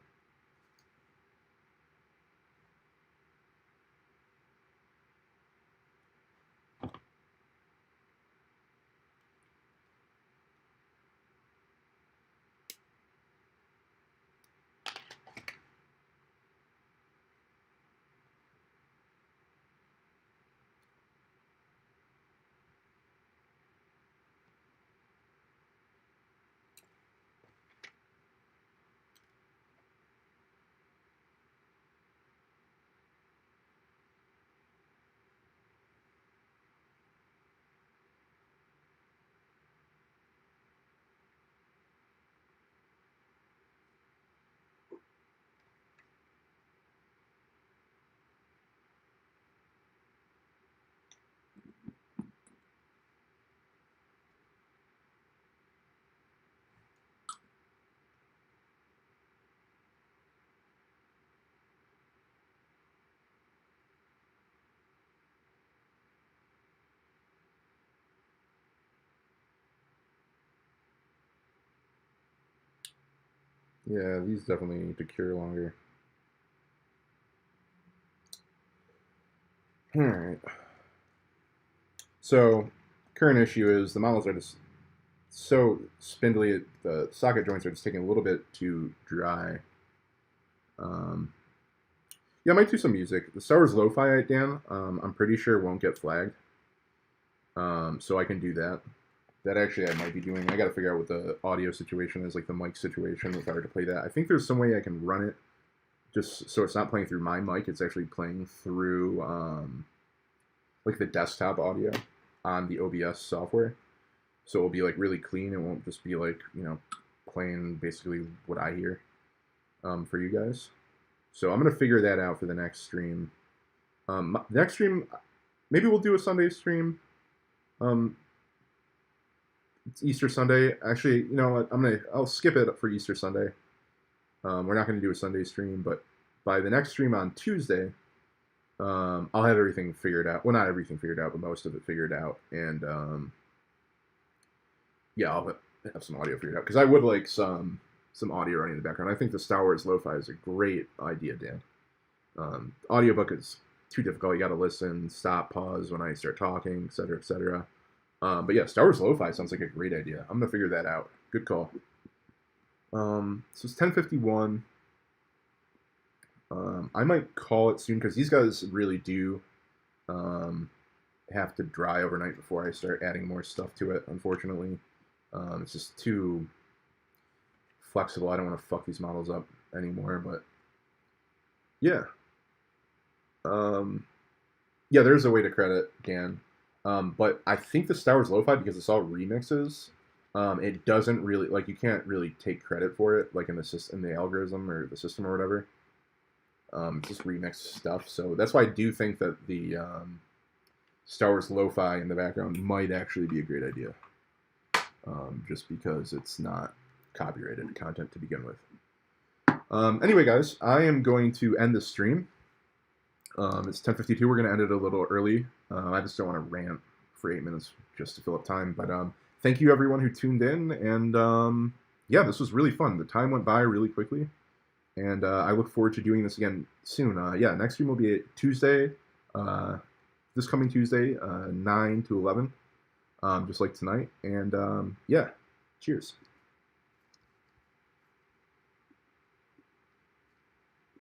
Yeah, these definitely need to cure longer. Alright. So, current issue is the models are just so spindly, the socket joints are just taking a little bit to dry. Yeah, I might do some music. The Star Wars Lo-Fi, Dan, I'm pretty sure won't get flagged. So I can do that. That actually I might be doing. I got to figure out what the audio situation is, like the mic situation, if I were to play that. I think there's some way I can run it just so it's not playing through my mic. It's actually playing through like the desktop audio on the OBS software. So it'll be like really clean. It won't just be like, playing basically what I hear for you guys. So I'm going to figure that out for the next stream. The next stream, maybe we'll do a Sunday stream. It's Easter Sunday. Actually, you know what? I'll skip it for Easter Sunday. We're not going to do a Sunday stream, but by the next stream on Tuesday, I'll have everything figured out. Well, not everything figured out, but most of it figured out. And yeah, I'll have some audio figured out because I would like some audio running in the background. I think the Star Wars Lo-Fi is a great idea, Dan. Audiobook is too difficult. You got to listen, stop, pause when I start talking, etc., etc. But yeah, Star Wars Lo-Fi sounds like a great idea. I'm gonna figure that out. Good call. So it's 10:51. I might call it soon because these guys really do have to dry overnight before I start adding more stuff to it. Unfortunately, it's just too flexible. I don't want to fuck these models up anymore. But yeah, yeah, there's a way to credit Dan. But I think the Star Wars Lo-Fi, because it's all remixes, it doesn't really, like, you can't really take credit for it, like in the algorithm or the system or whatever. It's just remix stuff. So that's why I do think that the Star Wars Lo-Fi in the background might actually be a great idea. Just because it's not copyrighted content to begin with. Anyway, guys, I am going to end this stream. It's 10:52. We're going to end it a little early. I just don't want to rant for 8 minutes just to fill up time. But thank you, everyone who tuned in. And yeah, this was really fun. The time went by really quickly. And I look forward to doing this again soon. Yeah, next stream will be Tuesday, this coming Tuesday, 9 to 11, just like tonight. And yeah, cheers.